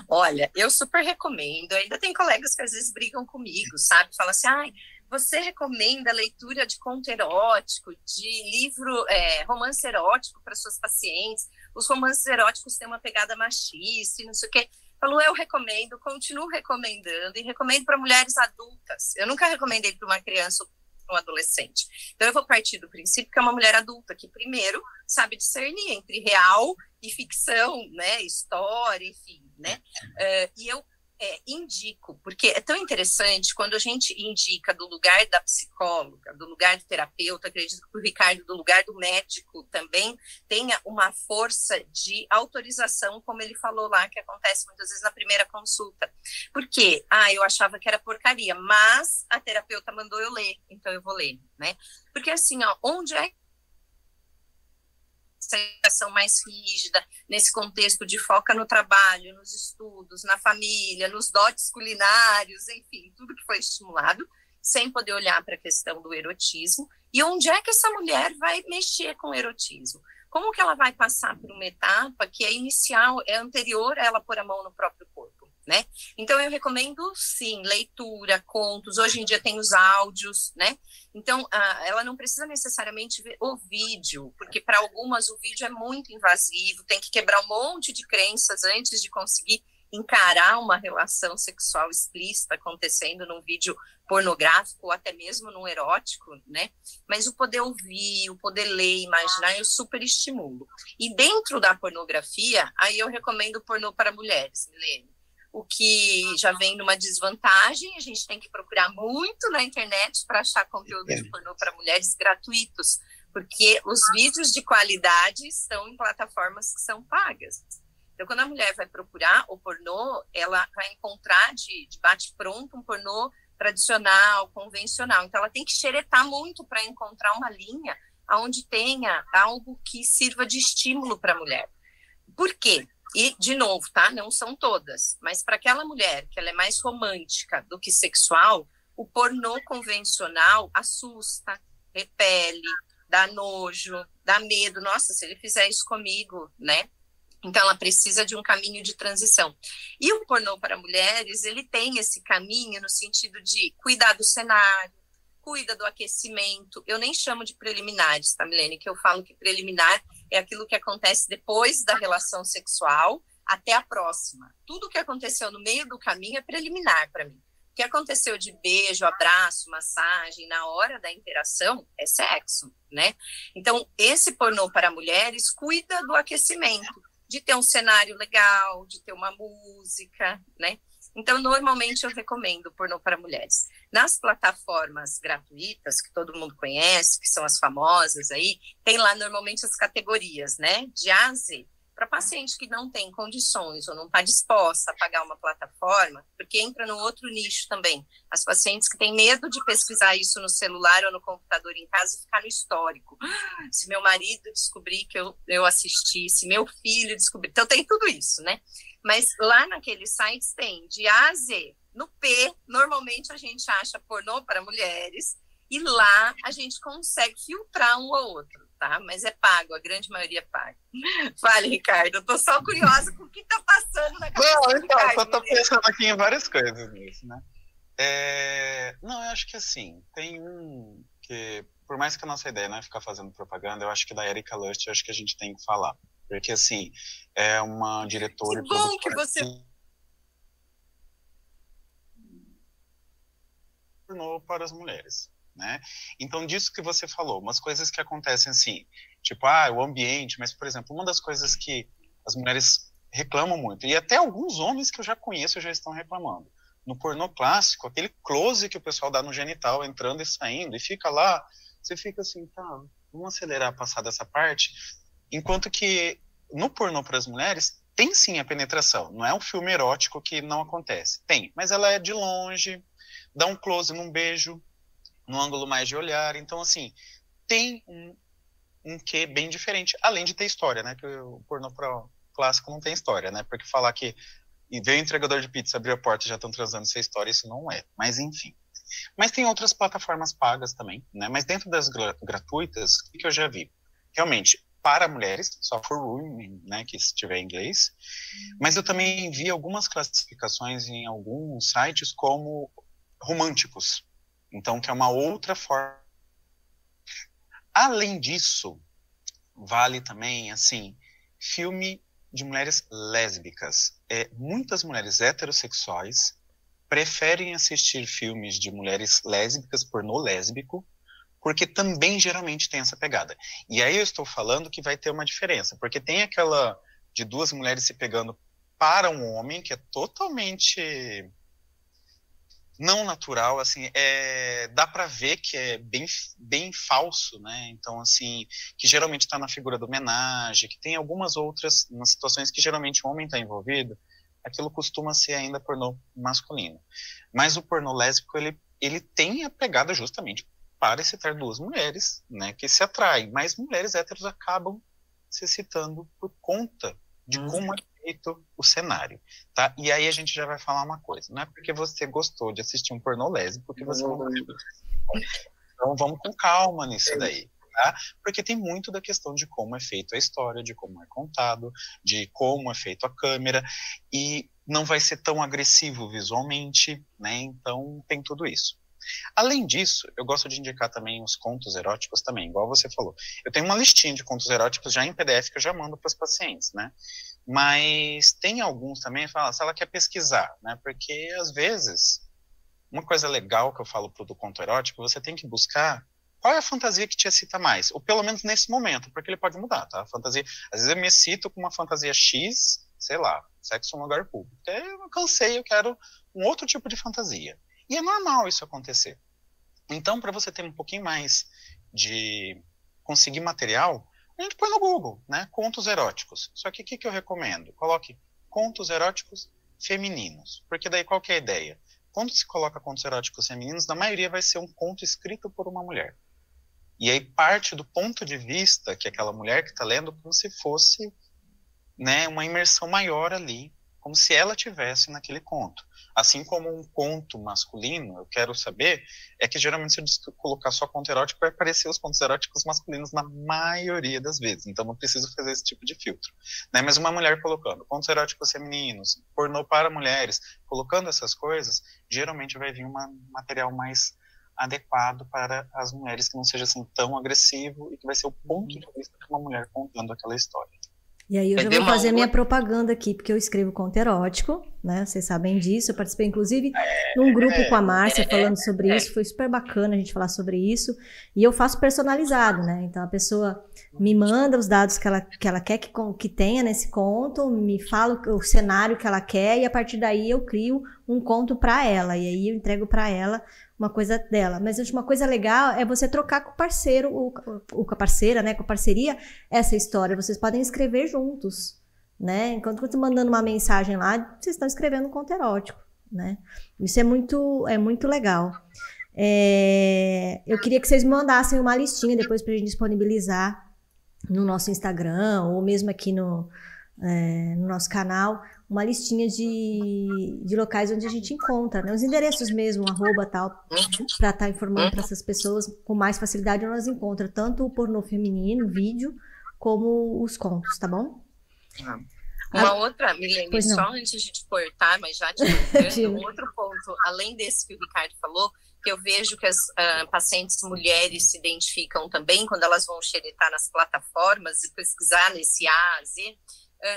Olha, eu super recomendo. Ainda tem colegas que às vezes brigam comigo, sabe? Falam assim, você recomenda leitura de conto erótico, de livro, romance erótico para suas pacientes? Os romances eróticos têm uma pegada machista e não sei o quê. Falou, eu recomendo, continuo recomendando e recomendo para mulheres adultas. Eu nunca recomendei para uma criança ou para um adolescente. Então eu vou partir do princípio que é uma mulher adulta que primeiro sabe discernir entre real e ficção, né, história, enfim, né? E eu indico, porque é tão interessante quando a gente indica do lugar da psicóloga, do lugar do terapeuta, acredito que o Ricardo, do lugar do médico também tenha uma força de autorização, como ele falou lá, que acontece muitas vezes na primeira consulta. Por quê? Eu achava que era porcaria, mas a terapeuta mandou eu ler, então eu vou ler, né? Porque assim, onde é essa educação mais rígida, nesse contexto de foca no trabalho, nos estudos, na família, nos dotes culinários, enfim, tudo que foi estimulado, sem poder olhar para a questão do erotismo. E onde é que essa mulher vai mexer com o erotismo? Como que ela vai passar por uma etapa que é inicial, é anterior a ela pôr a mão no próprio corpo, né? Então, eu recomendo, sim, leitura, contos. Hoje em dia tem os áudios, né? Então, ela não precisa necessariamente ver o vídeo, porque para algumas o vídeo é muito invasivo, tem que quebrar um monte de crenças antes de conseguir encarar uma relação sexual explícita acontecendo num vídeo pornográfico ou até mesmo num erótico, né? Mas o poder ouvir, o poder ler, imaginar, eu super estimulo. E dentro da pornografia, aí eu recomendo pornô para mulheres, Milene. o que já vem numa desvantagem. A gente tem que procurar muito na internet para achar conteúdo de pornô para mulheres gratuitos, porque os vídeos de qualidade estão em plataformas que são pagas. Então, quando a mulher vai procurar o pornô, ela vai encontrar de bate-pronto um pornô tradicional, convencional. Então, ela tem que xeretar muito para encontrar uma linha onde tenha algo que sirva de estímulo para a mulher. Por quê? E, de novo, tá? Não são todas, mas para aquela mulher que ela é mais romântica do que sexual, o pornô convencional assusta, repele, dá nojo, dá medo. Nossa, se ele fizer isso comigo, né? Então, ela precisa de um caminho de transição. E o pornô para mulheres, ele tem esse caminho no sentido de cuidar do cenário, cuida do aquecimento. Eu nem chamo de preliminares, tá, Milene? Que eu falo que preliminar é aquilo que acontece depois da relação sexual até a próxima. Tudo que aconteceu no meio do caminho é preliminar para mim. O que aconteceu de beijo, abraço, massagem, na hora da interação, é sexo, né? Então, esse pornô para mulheres cuida do aquecimento, de ter um cenário legal, de ter uma música, né? Então, normalmente eu recomendo pornô para mulheres. Nas plataformas gratuitas, que todo mundo conhece, que são as famosas aí, tem lá normalmente as categorias, né? De A a Z. Para paciente que não tem condições ou não está disposta a pagar uma plataforma, porque entra no outro nicho também. As pacientes que têm medo de pesquisar isso no celular ou no computador em casa e ficar no histórico. Se meu marido descobrir que eu assisti, se meu filho descobrir. Então tem tudo isso, né? Mas lá naqueles sites tem de A a Z. No P, normalmente a gente acha pornô para mulheres e lá a gente consegue filtrar um ou outro, tá? Mas é pago, a grande maioria é pago. Fale, Ricardo, eu tô só curiosa com o que tá passando na cabeça do Não, então, Ricardo. eu tô pensando aqui em várias coisas nisso, né? Não, eu acho que assim, tem um que, por mais que a nossa ideia não é ficar fazendo propaganda, eu acho que da Erika Lust, eu acho que a gente tem que falar. Porque, assim, é uma diretora... Que bom que você... pornô para as mulheres, né? Então, disso que você falou, umas coisas que acontecem assim, tipo, o ambiente, mas, por exemplo, uma das coisas que as mulheres reclamam muito, e até alguns homens que eu já conheço já estão reclamando, no pornô clássico, aquele close que o pessoal dá no genital, entrando e saindo, e fica lá, você fica assim, tá, vamos acelerar passar dessa parte, enquanto que no pornô para as mulheres, tem sim a penetração, não é um filme erótico que não acontece, tem, mas ela é de longe, dá um close num beijo, num ângulo mais de olhar, então assim, tem um quê bem diferente, além de ter história, né, que o pornô clássico não tem história, né, porque falar que veio o entregador de pizza, abriu a porta e já estão transando essa história, isso não é, mas enfim. Mas tem outras plataformas pagas também, né, mas dentro das gratuitas, o que eu já vi? Realmente, para mulheres, só for women, né, que se tiver em inglês, mas eu também vi algumas classificações em alguns sites como românticos, então que é uma outra forma. Além disso, vale também, assim, filme de mulheres lésbicas. Muitas mulheres heterossexuais preferem assistir filmes de mulheres lésbicas, pornô lésbico, porque também geralmente tem essa pegada. E aí eu estou falando que vai ter uma diferença, porque tem aquela de duas mulheres se pegando para um homem, que é totalmente não natural, assim, dá para ver que é bem falso, né? Então, assim, que geralmente está na figura do homenagem, que tem algumas outras nas situações que geralmente o homem está envolvido, aquilo costuma ser ainda pornô masculino. Mas o pornô lésbico, ele tem a pegada justamente para excitar duas mulheres, né, que se atraem, mas mulheres héteros acabam se excitando por conta de como é feito o cenário, tá? E aí a gente já vai falar uma coisa, não é porque você gostou de assistir um pornô lésbico que você não vai... Então vamos com calma nisso daí, tá? Porque tem muito da questão de como é feita a história, de como é contado, de como é feita a câmera, e não vai ser tão agressivo visualmente, né? Então tem tudo isso. Além disso, eu gosto de indicar também os contos eróticos também, igual você falou. Eu tenho uma listinha de contos eróticos já em PDF que eu já mando para os pacientes, né? Mas tem alguns também, se ela quer pesquisar, né? Porque, às vezes, uma coisa legal que eu falo do conto erótico, você tem que buscar qual é a fantasia que te excita mais, ou pelo menos nesse momento, porque ele pode mudar, tá? A fantasia, às vezes eu me excito com uma fantasia X, sei lá, sexo em um lugar público. Eu cansei, eu quero um outro tipo de fantasia. E é normal isso acontecer. Então, para você ter um pouquinho mais de conseguir material, a gente põe no Google, né? Contos eróticos. Só que o que eu recomendo? Coloque contos eróticos femininos. Porque daí qual que é a ideia? Quando se coloca contos eróticos femininos, na maioria vai ser um conto escrito por uma mulher. E aí parte do ponto de vista que aquela mulher que está lendo como se fosse, né, uma imersão maior ali, como se ela tivesse naquele conto. Assim como um conto masculino, eu quero saber, é que geralmente se eu colocar só conto erótico, vai aparecer os contos eróticos masculinos na maioria das vezes, então não preciso fazer esse tipo de filtro. Né? Mas uma mulher colocando contos eróticos femininos, pornô para mulheres, colocando essas coisas, geralmente vai vir um material mais adequado para as mulheres, que não seja assim tão agressivo e que vai ser o ponto de vista de uma mulher contando aquela história. E aí eu já vou fazer a minha propaganda aqui, porque eu escrevo conto erótico, né? Vocês sabem disso. Eu participei, inclusive, num grupo com a Márcia falando sobre isso. Foi super bacana a gente falar sobre isso. E eu faço personalizado, né? Então a pessoa me manda os dados que ela quer que tenha nesse conto, me fala o cenário que ela quer, e a partir daí eu crio um conto para ela. E aí eu entrego para ela uma coisa dela. Mas uma coisa legal é você trocar com o parceiro, ou com a parceira, né? Com a parceria, essa história. Vocês podem escrever juntos, né? Enquanto eu estou mandando uma mensagem lá, vocês estão escrevendo um conto erótico, né? Isso é muito legal. Eu queria que vocês me mandassem uma listinha depois para a gente disponibilizar no nosso Instagram, ou mesmo aqui no nosso canal, uma listinha de locais onde a gente encontra, né? Os endereços mesmo, @, tal, para estar informando para essas pessoas com mais facilidade onde elas encontram tanto o pornô feminino, vídeo, como os contos, tá bom? Uma outra, Milene, só antes de a gente cortar, mas já te lembrando, um outro ponto, além desse que o Ricardo falou, que eu vejo que as pacientes mulheres se identificam também quando elas vão xeretar nas plataformas e pesquisar nesse A a Z,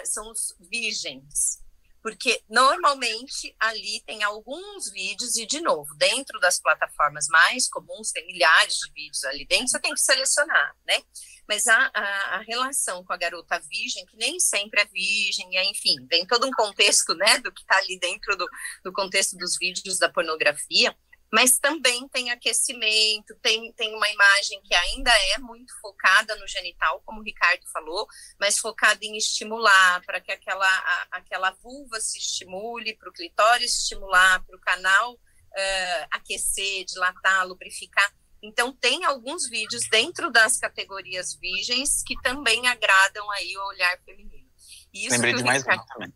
são os virgens. Porque normalmente ali tem alguns vídeos, e de novo, dentro das plataformas mais comuns, tem milhares de vídeos ali dentro, você tem que selecionar, né? Mas a relação com a garota virgem, que nem sempre é virgem, enfim, tem todo um contexto, né, do que está ali dentro do contexto dos vídeos da pornografia, mas também tem aquecimento, tem uma imagem que ainda é muito focada no genital, como o Ricardo falou, mas focada em estimular, para que aquela vulva se estimule, para o clitóris estimular, para o canal aquecer, dilatar, lubrificar. Então, tem alguns vídeos dentro das categorias virgens que também agradam aí o olhar feminino. Lembrei de mais uma também.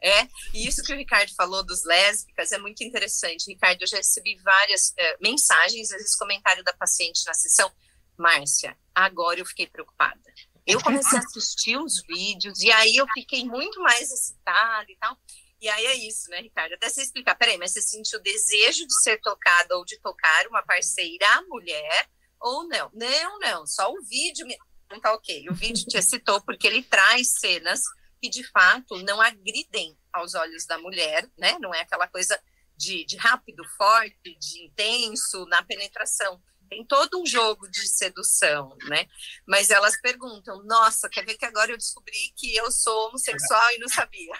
E isso que o Ricardo falou dos lésbicas é muito interessante. Ricardo, eu já recebi várias mensagens, às vezes comentário da paciente na sessão. Márcia, agora eu fiquei preocupada. Eu comecei a assistir os vídeos e aí eu fiquei muito mais excitada e tal. E aí é isso, né, Ricardo? Até você explicar, peraí, mas você sentiu o desejo de ser tocada ou de tocar uma parceira mulher ou não? Não, só o vídeo... Não tá ok, o vídeo te excitou porque ele traz cenas que, de fato, não agridem aos olhos da mulher, né? Não é aquela coisa de rápido, forte, de intenso na penetração. Tem todo um jogo de sedução, né? Mas elas perguntam, nossa, quer ver que agora eu descobri que eu sou homossexual e não sabia.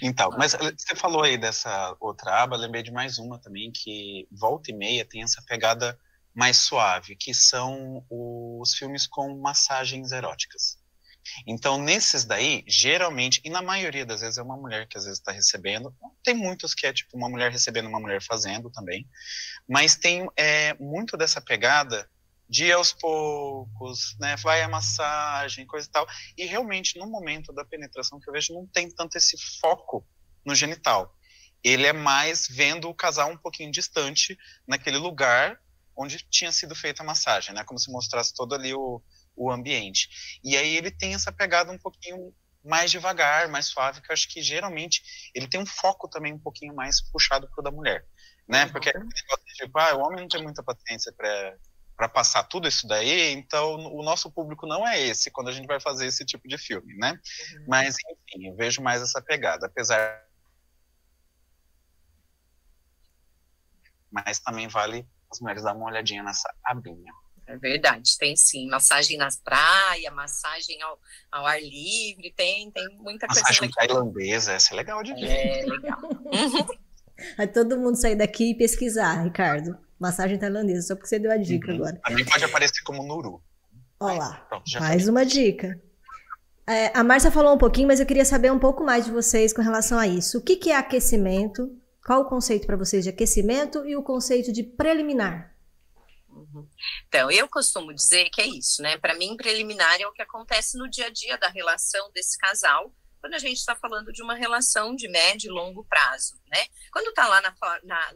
Então, mas você falou aí dessa outra aba, lembrei de mais uma também, que volta e meia tem essa pegada mais suave, que são os filmes com massagens eróticas. Então, nesses daí, geralmente, e na maioria das vezes é uma mulher que às vezes está recebendo, tem muitos que é tipo uma mulher recebendo, uma mulher fazendo também, mas tem muito dessa pegada de aos poucos, né, vai a massagem, coisa e tal, e realmente no momento da penetração que eu vejo não tem tanto esse foco no genital, ele é mais vendo o casal um pouquinho distante naquele lugar onde tinha sido feita a massagem, né, como se mostrasse todo ali o ambiente. E aí ele tem essa pegada um pouquinho mais devagar, mais suave, que eu acho que geralmente ele tem um foco também um pouquinho mais puxado pro da mulher, né? Porque tipo, o homem não tem muita paciência para passar tudo isso daí, então o nosso público não é esse quando a gente vai fazer esse tipo de filme, né? Mas enfim, eu vejo mais essa pegada, apesar, mas também vale as mulheres dar uma olhadinha nessa abinha. É verdade, tem sim. Massagem nas praias, massagem ao ar livre, tem muita coisa Massagem legal. tailandesa, essa é legal de ver. É legal. Vai todo mundo sair daqui e pesquisar, Ricardo. Massagem tailandesa, só porque você deu a dica agora. Também pode aparecer como Nuru. Olha lá, Pronto, já mais falei. uma dica. A Márcia falou um pouquinho, mas eu queria saber um pouco mais de vocês com relação a isso. O que é aquecimento? Qual o conceito para vocês de aquecimento e o conceito de preliminar? Então, eu costumo dizer que é isso, né? Para mim, preliminar é o que acontece no dia a dia da relação desse casal, quando a gente está falando de uma relação de médio e longo prazo, né? Quando está lá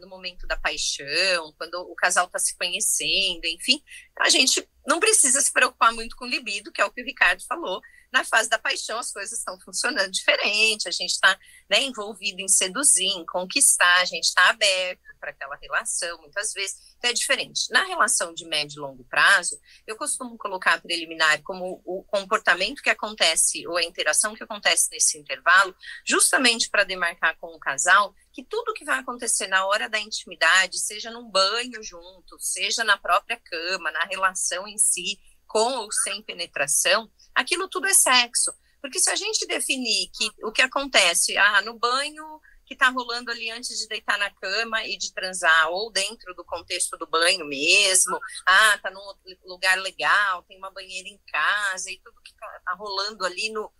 no momento da paixão, quando o casal está se conhecendo, enfim, a gente não precisa se preocupar muito com libido, que é o que o Ricardo falou. Na fase da paixão, as coisas estão funcionando diferente, a gente está, né, envolvido em seduzir, em conquistar, a gente está aberto para aquela relação, muitas vezes, então é diferente. Na relação de médio e longo prazo, eu costumo colocar a preliminar como o comportamento que acontece, ou a interação que acontece nesse intervalo, justamente para demarcar com o casal que tudo que vai acontecer na hora da intimidade, seja num banho junto, seja na própria cama, na relação em si, com ou sem penetração, aquilo tudo é sexo. Porque se a gente definir que o que acontece no banho que está rolando ali antes de deitar na cama e de transar, ou dentro do contexto do banho mesmo, tá num lugar legal, tem uma banheira em casa, e tudo que tá rolando ali no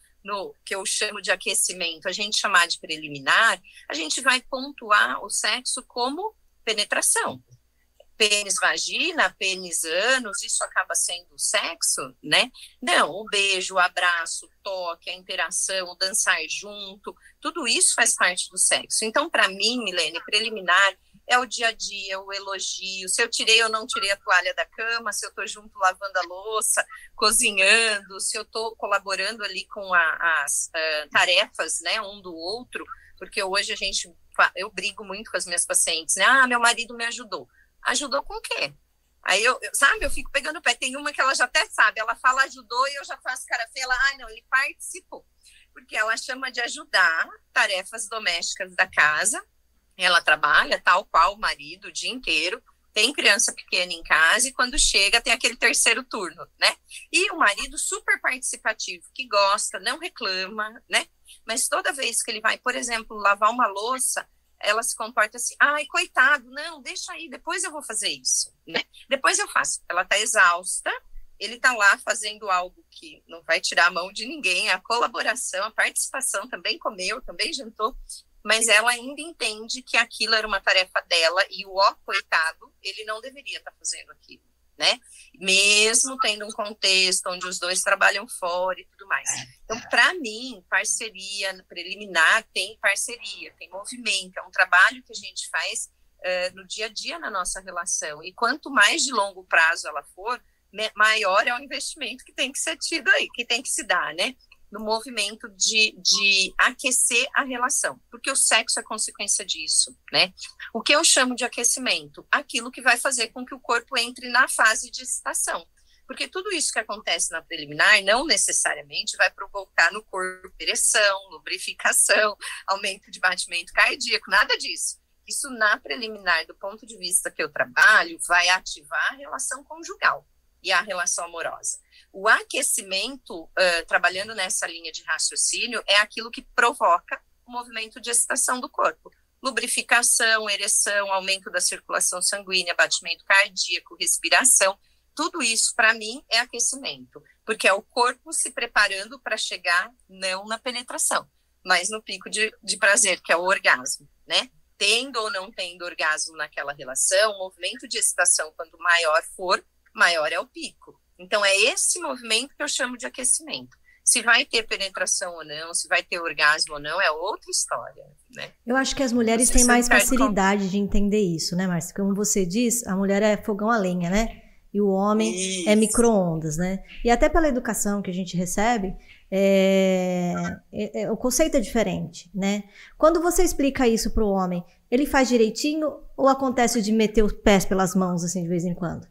que eu chamo de aquecimento, a gente chamar de preliminar, a gente vai pontuar o sexo como penetração. Pênis, vagina, pênis, ânus, isso acaba sendo sexo, né? Não, o beijo, o abraço, o toque, a interação, o dançar junto, tudo isso faz parte do sexo. Então, para mim, Milene, preliminar é o dia a dia, o elogio, se eu tirei ou não tirei a toalha da cama, se eu estou junto lavando a louça, cozinhando, se eu estou colaborando ali com as tarefas, né, um do outro, porque hoje eu brigo muito com as minhas pacientes, né? Meu marido me ajudou. Ajudou com o quê? Aí eu fico pegando o pé. Tem uma que ela já até sabe, ela fala ajudou e eu já faço cara feia, não, ele participou. Porque ela chama de ajudar tarefas domésticas da casa, ela trabalha tal qual o marido o dia inteiro, tem criança pequena em casa e quando chega tem aquele terceiro turno, né? E o marido super participativo, que gosta, não reclama, né? Mas toda vez que ele vai, por exemplo, lavar uma louça, ela se comporta assim, coitado, não, deixa aí, depois eu vou fazer isso, né? Depois eu faço. Ela tá exausta, ele tá lá fazendo algo que não vai tirar a mão de ninguém, a colaboração, a participação, também comeu, também jantou, mas ela ainda entende que aquilo era uma tarefa dela e coitado, ele não deveria estar fazendo aquilo, né? Mesmo tendo um contexto onde os dois trabalham fora e tudo mais. Então, para mim, parceria preliminar tem parceria, tem movimento, é um trabalho que a gente faz no dia a dia na nossa relação. E quanto mais de longo prazo ela for, maior é o investimento que tem que ser tido aí, que tem que se dar, né? No movimento de aquecer a relação, porque o sexo é consequência disso, né? O que eu chamo de aquecimento? Aquilo que vai fazer com que o corpo entre na fase de excitação, porque tudo isso que acontece na preliminar não necessariamente vai provocar no corpo ereção, lubrificação, aumento de batimento cardíaco, nada disso. Isso na preliminar, do ponto de vista que eu trabalho, vai ativar a relação conjugal e a relação amorosa. O aquecimento, trabalhando nessa linha de raciocínio, é aquilo que provoca o movimento de excitação do corpo. Lubrificação, ereção, aumento da circulação sanguínea, batimento cardíaco, respiração, tudo isso, para mim, é aquecimento, porque é o corpo se preparando para chegar, não na penetração, mas no pico de prazer, que é o orgasmo, né? Tendo ou não tendo orgasmo naquela relação, o movimento de excitação, quanto maior for, maior é o pico. Então, é esse movimento que eu chamo de aquecimento. Se vai ter penetração ou não, se vai ter orgasmo ou não, é outra história, né? Eu acho que as mulheres têm mais facilidade de entender isso, né, Márcia? Como você diz, a mulher é fogão a lenha, né? E o homem é micro-ondas, né? E até pela educação que a gente recebe, o conceito é diferente, né? Quando você explica isso para o homem, ele faz direitinho ou acontece de meter os pés pelas mãos, assim, de vez em quando?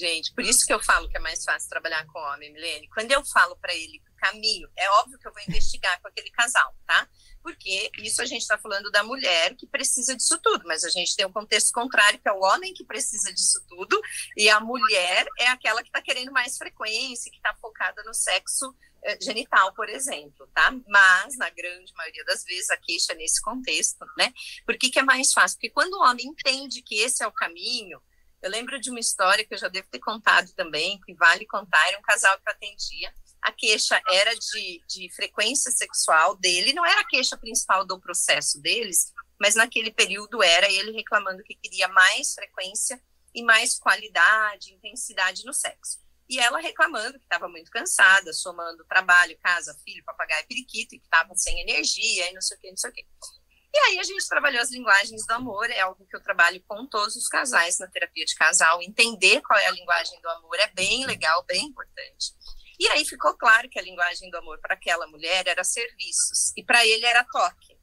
Gente, por isso que eu falo que é mais fácil trabalhar com homem, Milene. Quando eu falo para ele o caminho, é óbvio que eu vou investigar com aquele casal, tá? Porque isso a gente está falando da mulher que precisa disso tudo, mas a gente tem um contexto contrário, que é o homem que precisa disso tudo, e a mulher é aquela que está querendo mais frequência, que está focada no sexo genital, por exemplo, tá? Mas, na grande maioria das vezes, a queixa é nesse contexto, né? Por que é mais fácil? Porque quando o homem entende que esse é o caminho. Eu lembro de uma história que eu já devo ter contado também, que vale contar, era um casal que eu atendia, a queixa era de frequência sexual dele, não era a queixa principal do processo deles, mas naquele período era ele reclamando que queria mais frequência e mais qualidade, intensidade no sexo. E ela reclamando que estava muito cansada, somando trabalho, casa, filho, papagaio, periquito, e que estava sem energia, e não sei o que, não sei o que. E aí a gente trabalhou as linguagens do amor, é algo que eu trabalho com todos os casais na terapia de casal. Entender qual é a linguagem do amor é bem legal, bem importante. E aí ficou claro que a linguagem do amor para aquela mulher era serviços, e para ele era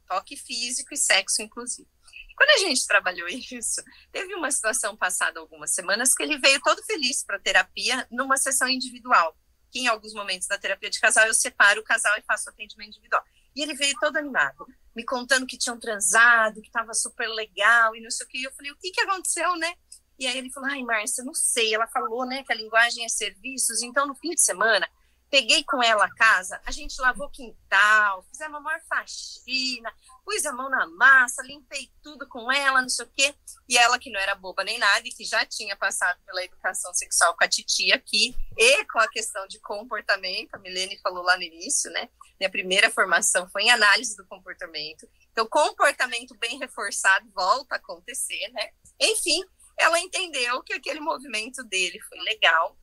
toque físico e sexo inclusive. Quando a gente trabalhou isso, teve uma situação passada algumas semanas que ele veio todo feliz para a terapia numa sessão individual, que em alguns momentos da terapia de casal eu separo o casal e faço atendimento individual. E ele veio todo animado, me contando que tinham transado, que estava super legal e não sei o que. E eu falei, o que aconteceu, né? E aí ele falou, ai, Márcia, não sei. Ela falou, né, que a linguagem é serviços. Então, no fim de semana, peguei com ela a casa, a gente lavou o quintal, fizemos a maior faxina, pus a mão na massa, limpei tudo com ela, não sei o quê. E ela, que não era boba nem nada, e que já tinha passado pela educação sexual com a titia aqui, e com a questão de comportamento, a Milene falou lá no início, né? Minha primeira formação foi em análise do comportamento. Então, comportamento bem reforçado volta a acontecer, né? Enfim, ela entendeu que aquele movimento dele foi legal,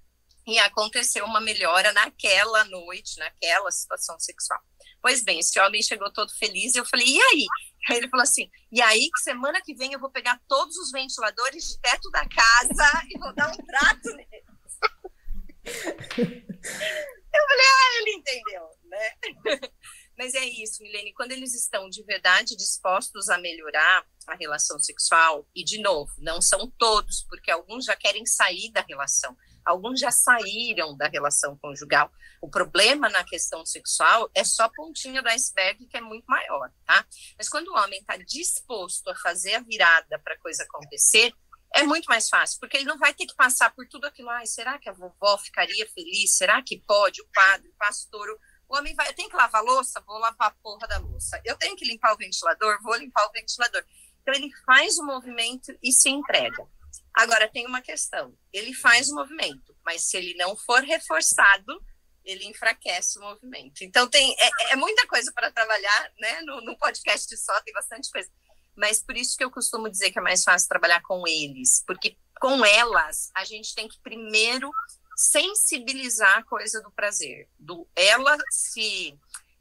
e aconteceu uma melhora naquela noite, naquela situação sexual. Pois bem, esse homem chegou todo feliz e eu falei, e aí? Aí ele falou assim, e aí que semana que vem eu vou pegar todos os ventiladores de teto da casa e vou dar um trato neles. Eu falei, ele entendeu, né? Mas é isso, Milene, quando eles estão de verdade dispostos a melhorar a relação sexual, e de novo, não são todos, porque alguns já querem sair da relação, alguns já saíram da relação conjugal. O problema na questão sexual é só a pontinha do iceberg, que é muito maior, tá? Mas quando o homem está disposto a fazer a virada para a coisa acontecer, é muito mais fácil, porque ele não vai ter que passar por tudo aquilo. Ai, será que a vovó ficaria feliz? Será que pode? O padre, o pastor, o homem vai, eu tenho que lavar a louça? Vou lavar a porra da louça. Eu tenho que limpar o ventilador? Vou limpar o ventilador. Então, ele faz o movimento e se entrega. Agora, tem uma questão. Ele faz o movimento, mas se ele não for reforçado, ele enfraquece o movimento. Então, é muita coisa para trabalhar, né? No podcast só tem bastante coisa. Mas por isso que eu costumo dizer que é mais fácil trabalhar com eles, porque com elas a gente tem que primeiro sensibilizar a coisa do prazer.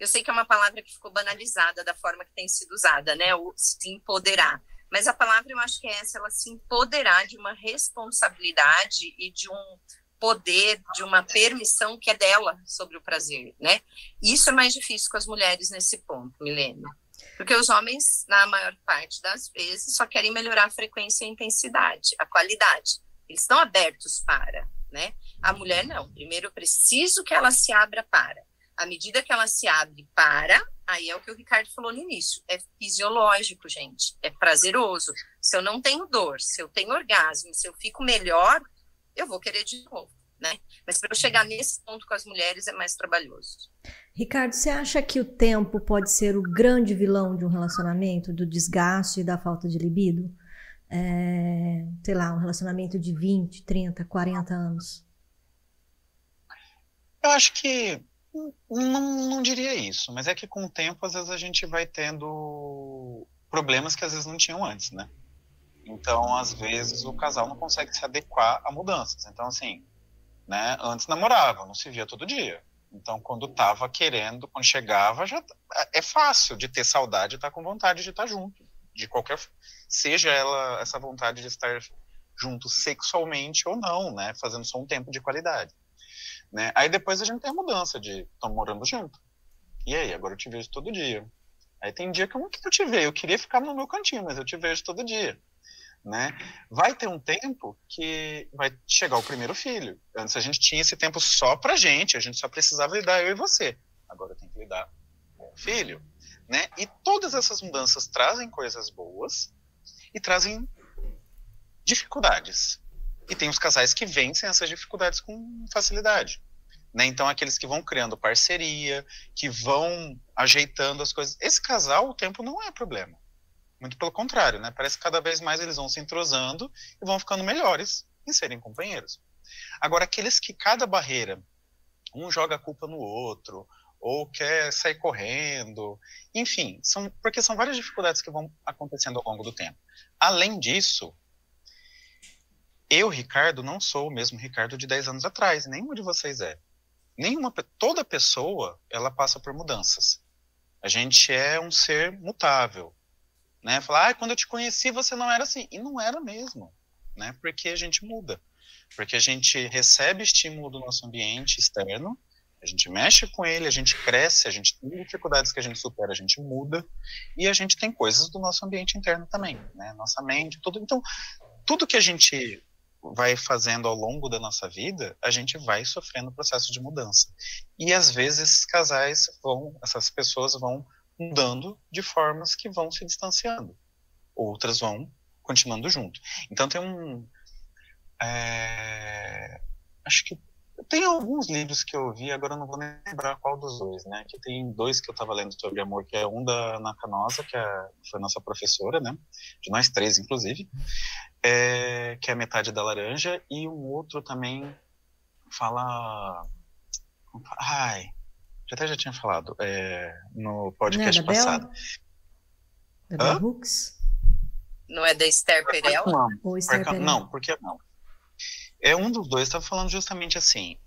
Eu sei que é uma palavra que ficou banalizada da forma que tem sido usada, né? O se empoderar. Mas a palavra eu acho que é essa, ela se empoderar de uma responsabilidade e de um poder, de uma permissão que é dela sobre o prazer, né? Isso é mais difícil com as mulheres nesse ponto, Milene. Porque os homens, na maior parte das vezes, só querem melhorar a frequência e a intensidade, a qualidade. Eles estão abertos para, né? A mulher não. Primeiro eu preciso que ela se abra para. À medida que ela se abre para, aí é o que o Ricardo falou no início, é fisiológico, gente, é prazeroso. Se eu não tenho dor, se eu tenho orgasmo, se eu fico melhor, eu vou querer de novo, né? Mas para eu chegar nesse ponto com as mulheres é mais trabalhoso. Ricardo, você acha que o tempo pode ser o grande vilão de um relacionamento, do desgaste e da falta de libido? Sei lá, um relacionamento de 20, 30, 40 anos. Eu acho que não diria isso, mas é que com o tempo, às vezes, a gente vai tendo problemas que às vezes não tinham antes, né? Então, às vezes, o casal não consegue se adequar a mudanças. Então, assim, né? Antes namorava, não se via todo dia. Então, quando tava querendo, quando chegava, já é fácil de ter saudade e estar com vontade de estar junto. De qualquer... Seja ela essa vontade de estar junto sexualmente ou não, né? Fazendo só um tempo de qualidade. Né? Aí depois a gente tem a mudança de estamos morando junto. E aí, agora eu te vejo todo dia. Aí tem dia que eu não quero te ver, eu queria ficar no meu cantinho, mas eu te vejo todo dia. né? Vai ter um tempo que vai chegar o primeiro filho. Antes a gente tinha esse tempo só pra gente, a gente só precisava lidar eu e você. Agora eu tenho que lidar com o filho, né? E todas essas mudanças trazem coisas boas e trazem dificuldades. E tem os casais que vencem essas dificuldades com facilidade, né? Então aqueles que vão criando parceria, que vão ajeitando as coisas. Esse casal, o tempo não é problema. Muito pelo contrário, né? Parece que cada vez mais eles vão se entrosando e vão ficando melhores em serem companheiros. Agora, aqueles que cada barreira, um joga a culpa no outro, ou quer sair correndo, enfim, porque são várias dificuldades que vão acontecendo ao longo do tempo. Além disso, eu, Ricardo, não sou o mesmo Ricardo de 10 anos atrás, nenhum de vocês é. Toda pessoa, ela passa por mudanças. A gente é um ser mutável, né? Falar, quando eu te conheci você não era assim. E não era mesmo, né? Porque a gente muda. Porque a gente recebe estímulo do nosso ambiente externo, a gente mexe com ele, a gente cresce, a gente tem dificuldades que a gente supera, a gente muda, e a gente tem coisas do nosso ambiente interno também, né? Nossa mente, tudo. Então, tudo que a gente vai fazendo ao longo da nossa vida, a gente vai sofrendo processo de mudança. E às vezes essas pessoas vão mudando de formas que vão se distanciando. Outras vão continuando junto. Então acho que tem alguns livros que eu vi, agora eu não vou nem lembrar qual dos dois, né? Que tem dois que eu estava lendo sobre amor, que é um da Ana Canosa, que foi nossa professora, né? De nós três, inclusive, que é a Metade da Laranja, e um outro também fala... já tinha falado no podcast passado. Da Bell Hooks? Não é da Esther Perel? Não, porque não. Um dos dois estava falando justamente assim,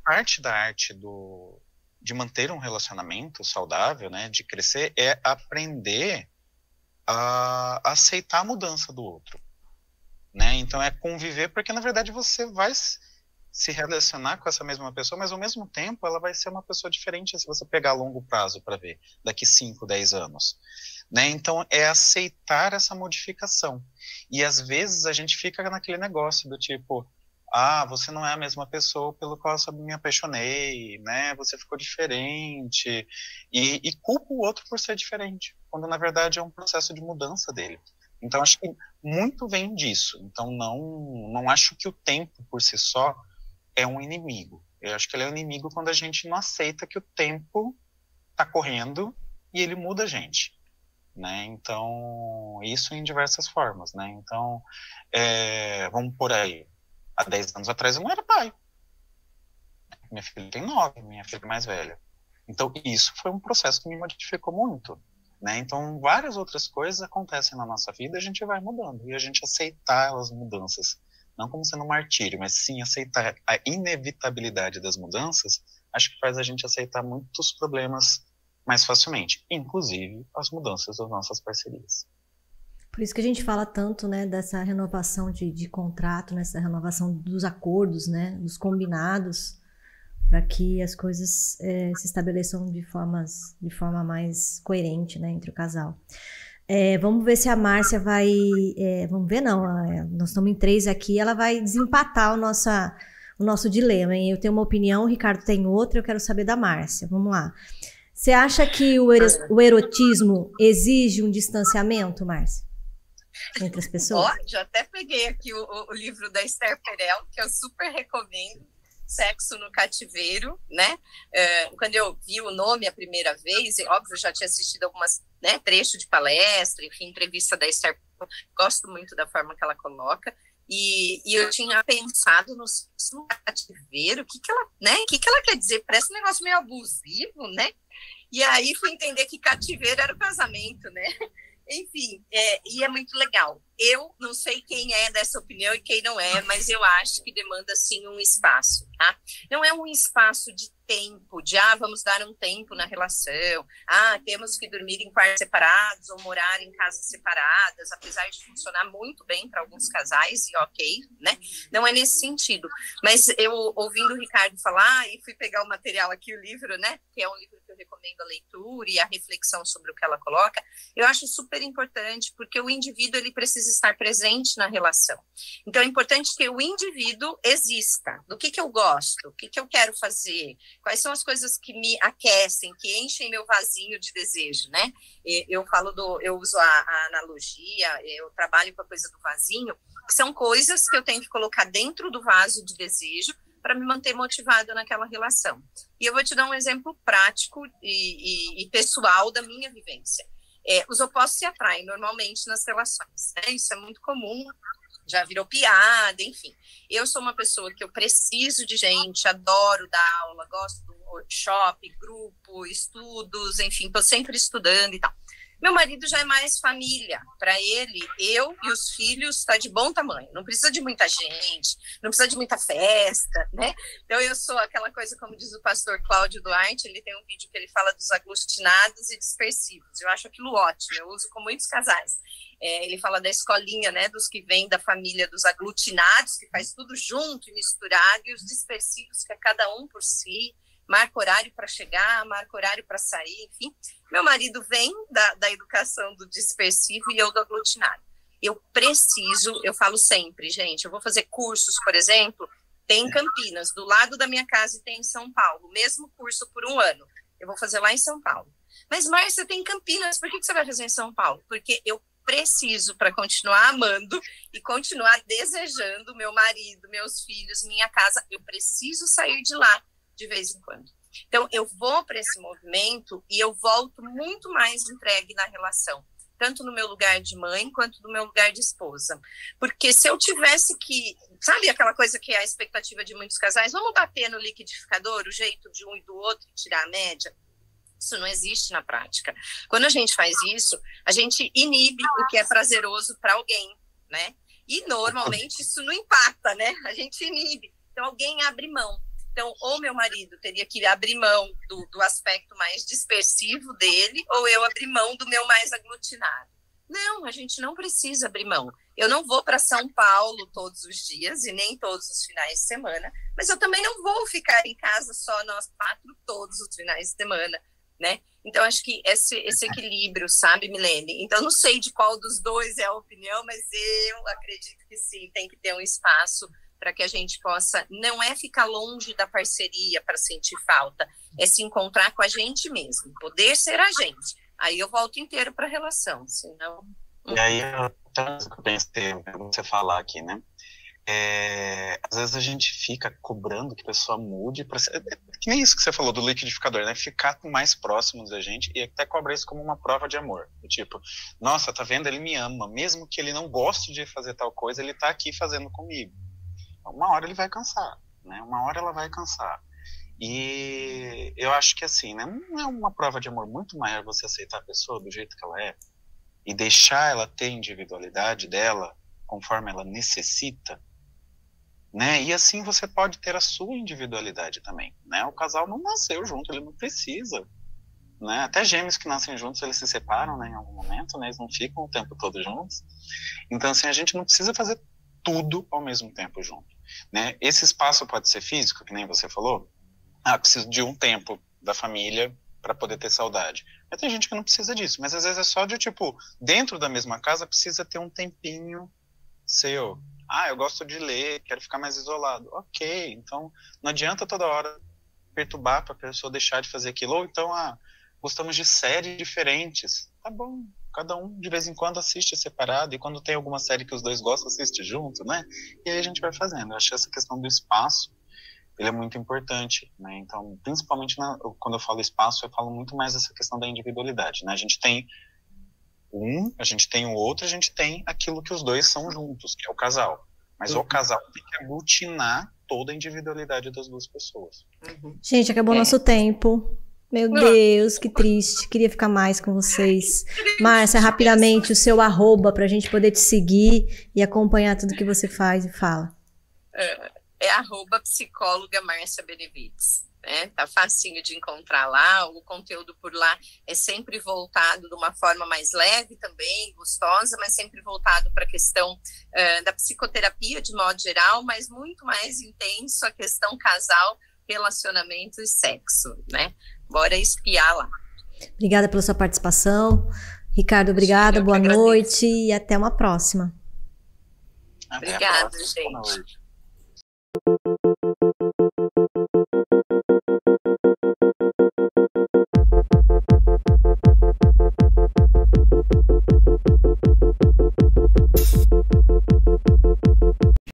parte da arte de manter um relacionamento saudável, né, de crescer, é aprender a aceitar a mudança do outro, né? Então é conviver, porque na verdade você vai se relacionar com essa mesma pessoa, mas ao mesmo tempo ela vai ser uma pessoa diferente se você pegar a longo prazo para ver, daqui 5, 10 anos. Né? Então é aceitar essa modificação. E às vezes a gente fica naquele negócio do tipo, você não é a mesma pessoa pelo qual eu me apaixonei, né? Você ficou diferente, e culpa o outro por ser diferente, quando na verdade é um processo de mudança dele. Então acho que muito vem disso. Então não acho que o tempo por si só é um inimigo. Eu acho que ele é um inimigo quando a gente não aceita que o tempo está correndo e ele muda a gente, né? Então, isso em diversas formas, né? Então, vamos por aí. Há 10 anos atrás eu não era pai. Minha filha tem 9, minha filha mais velha. Então, isso foi um processo que me modificou muito, né? Então, várias outras coisas acontecem na nossa vida e a gente vai mudando. E a gente aceitar as mudanças, não como sendo um martírio, mas sim aceitar a inevitabilidade das mudanças, acho que faz a gente aceitar muitos problemas mais facilmente, inclusive as mudanças das nossas parcerias. Por isso que a gente fala tanto, né, dessa renovação de contrato, nessa renovação dos acordos, né, dos combinados, para que as coisas se estabeleçam de forma mais coerente, né, entre o casal. Vamos ver se a Márcia vai... vamos ver, não. Nós estamos em 3 aqui, ela vai desempatar o nosso dilema, hein? Eu tenho uma opinião, o Ricardo tem outra, eu quero saber da Márcia. Vamos lá. Você acha que o erotismo exige um distanciamento, Márcia? Entre as pessoas? Já até peguei aqui o livro da Esther Perel, que eu super recomendo, Sexo no Cativeiro, né? Quando eu vi o nome a primeira vez, óbvio, eu já tinha assistido algumas, né, trecho de palestra, enfim, entrevista da Esther, gosto muito da forma que ela coloca, e eu tinha pensado no sexo no cativeiro, o que ela quer dizer? Parece um negócio meio abusivo, né? E aí fui entender que cativeiro era o casamento, né? Enfim, e é muito legal. Eu não sei quem é dessa opinião e quem não é, mas eu acho que demanda, sim, um espaço, tá? Não é um espaço de tempo, de, vamos dar um tempo na relação, temos que dormir em quartos separados ou morar em casas separadas, apesar de funcionar muito bem para alguns casais, e ok, né? Não é nesse sentido. Mas eu, ouvindo o Ricardo falar, e fui pegar o material aqui, o livro, né? Que é um livro que eu recomendo a leitura e a reflexão sobre o que ela coloca, eu acho super importante, porque o indivíduo, ele precisa precisa estar presente na relação. Então, é importante que o indivíduo exista. Do que eu gosto? O que eu quero fazer? Quais são as coisas que me aquecem, que enchem meu vasinho de desejo, né? Eu uso a analogia, eu trabalho com a coisa do vasinho, que são coisas que eu tenho que colocar dentro do vaso de desejo para me manter motivada naquela relação. E eu vou te dar um exemplo prático e pessoal da minha vivência. Os opostos se atraem normalmente nas relações, né? Isso é muito comum, já virou piada, enfim. Eu sou uma pessoa que eu preciso de gente, adoro dar aula, gosto do workshop, grupo, estudos, enfim, estou sempre estudando e tal. Meu marido já é mais família. Para ele, eu e os filhos tá de bom tamanho. Não precisa de muita gente, não precisa de muita festa, né? Então, eu sou aquela coisa, como diz o pastor Cláudio Duarte, ele tem um vídeo que ele fala dos aglutinados e dispersivos. Eu acho aquilo ótimo, eu uso com muitos casais. Ele fala da escolinha, né, dos que vêm da família dos aglutinados, que faz tudo junto e misturado, e os dispersivos, que é cada um por si, marca horário para chegar, marca horário para sair, enfim. Meu marido vem da educação do dispersivo e eu do aglutinado. Eu falo sempre, gente, eu vou fazer cursos, por exemplo, tem em Campinas, do lado da minha casa, e tem em São Paulo, o mesmo curso por 1 ano. Eu vou fazer lá em São Paulo. Mas, Márcia, tem em Campinas, por que você vai fazer em São Paulo? Porque eu preciso, para continuar amando e continuar desejando meu marido, meus filhos, minha casa, eu preciso sair de lá de vez em quando. Então, eu vou para esse movimento e eu volto muito mais entregue na relação, tanto no meu lugar de mãe, quanto no meu lugar de esposa. Porque se eu tivesse que, sabe aquela coisa que é a expectativa de muitos casais, vamos bater no liquidificador, o jeito de um e do outro e tirar a média? Isso não existe na prática. Quando a gente faz isso, a gente inibe o que é prazeroso para alguém, né? E normalmente isso não impacta, né? A gente inibe. Então, alguém abre mão. Então, ou meu marido teria que abrir mão do aspecto mais dispersivo dele, ou eu abrir mão do meu mais aglutinado. Não, a gente não precisa abrir mão. Eu não vou para São Paulo todos os dias e nem todos os finais de semana, mas eu também não vou ficar em casa só nós 4 todos os finais de semana, né? Então, acho que esse equilíbrio, sabe, Milene? Então, não sei de qual dos dois é a opinião, mas eu acredito que sim, tem que ter um espaço para que a gente possa, não é ficar longe da parceria para sentir falta, é se encontrar com a gente mesmo, poder ser a gente. Aí eu volto inteiro para a relação, senão... E aí, eu pensei, você falar aqui, né? Às vezes a gente fica cobrando que a pessoa mude, que nem isso que você falou do liquidificador, né? Ficar mais próximos da gente e até cobrar isso como uma prova de amor. Tipo, nossa, tá vendo? Ele me ama, mesmo que ele não goste de fazer tal coisa, ele tá aqui fazendo comigo. Uma hora ele vai cansar, né? Uma hora ela vai cansar. E eu acho que assim, né? Não é uma prova de amor muito maior você aceitar a pessoa do jeito que ela é e deixar ela ter a individualidade dela conforme ela necessita, né? E assim você pode ter a sua individualidade também, né? O casal não nasceu junto, ele não precisa, né? Até gêmeos que nascem juntos, eles se separam, né? Em algum momento, né? Eles não ficam o tempo todo juntos. Então, assim, a gente não precisa fazer tudo ao mesmo tempo junto, né? Esse espaço pode ser físico, que nem você falou. Preciso de um tempo da família para poder ter saudade. Mas tem gente que não precisa disso, mas às vezes é só de, tipo, dentro da mesma casa precisa ter um tempinho seu. Eu gosto de ler, quero ficar mais isolado. Ok, então não adianta toda hora perturbar para a pessoa deixar de fazer aquilo. Ou então, gostamos de séries diferentes. Tá bom, cada um de vez em quando assiste separado, e quando tem alguma série que os dois gostam, assiste junto, né? E aí a gente vai fazendo. Eu acho que essa questão do espaço, ele é muito importante, né? Então, principalmente quando eu falo espaço, eu falo muito mais dessa questão da individualidade, né? A gente tem a gente tem o outro, a gente tem aquilo que os dois são juntos, que é o casal. Mas o casal tem que aglutinar toda a individualidade das duas pessoas. Gente, acabou nosso tempo. Meu Deus, que triste. Queria ficar mais com vocês. Márcia, rapidamente, o seu @ pra gente poder te seguir e acompanhar tudo que você faz e fala. É @psicóloga Márcia Benevides. Né? Tá facinho de encontrar lá, o conteúdo por lá é sempre voltado de uma forma mais leve também, gostosa, mas sempre voltado para a questão da psicoterapia de modo geral, mas muito mais intenso a questão casal, relacionamento e sexo, né? Bora espiar lá. Obrigada pela sua participação. Ricardo, obrigada, boa noite e até uma próxima. Até a Obrigada, próxima. gente. Boa noite.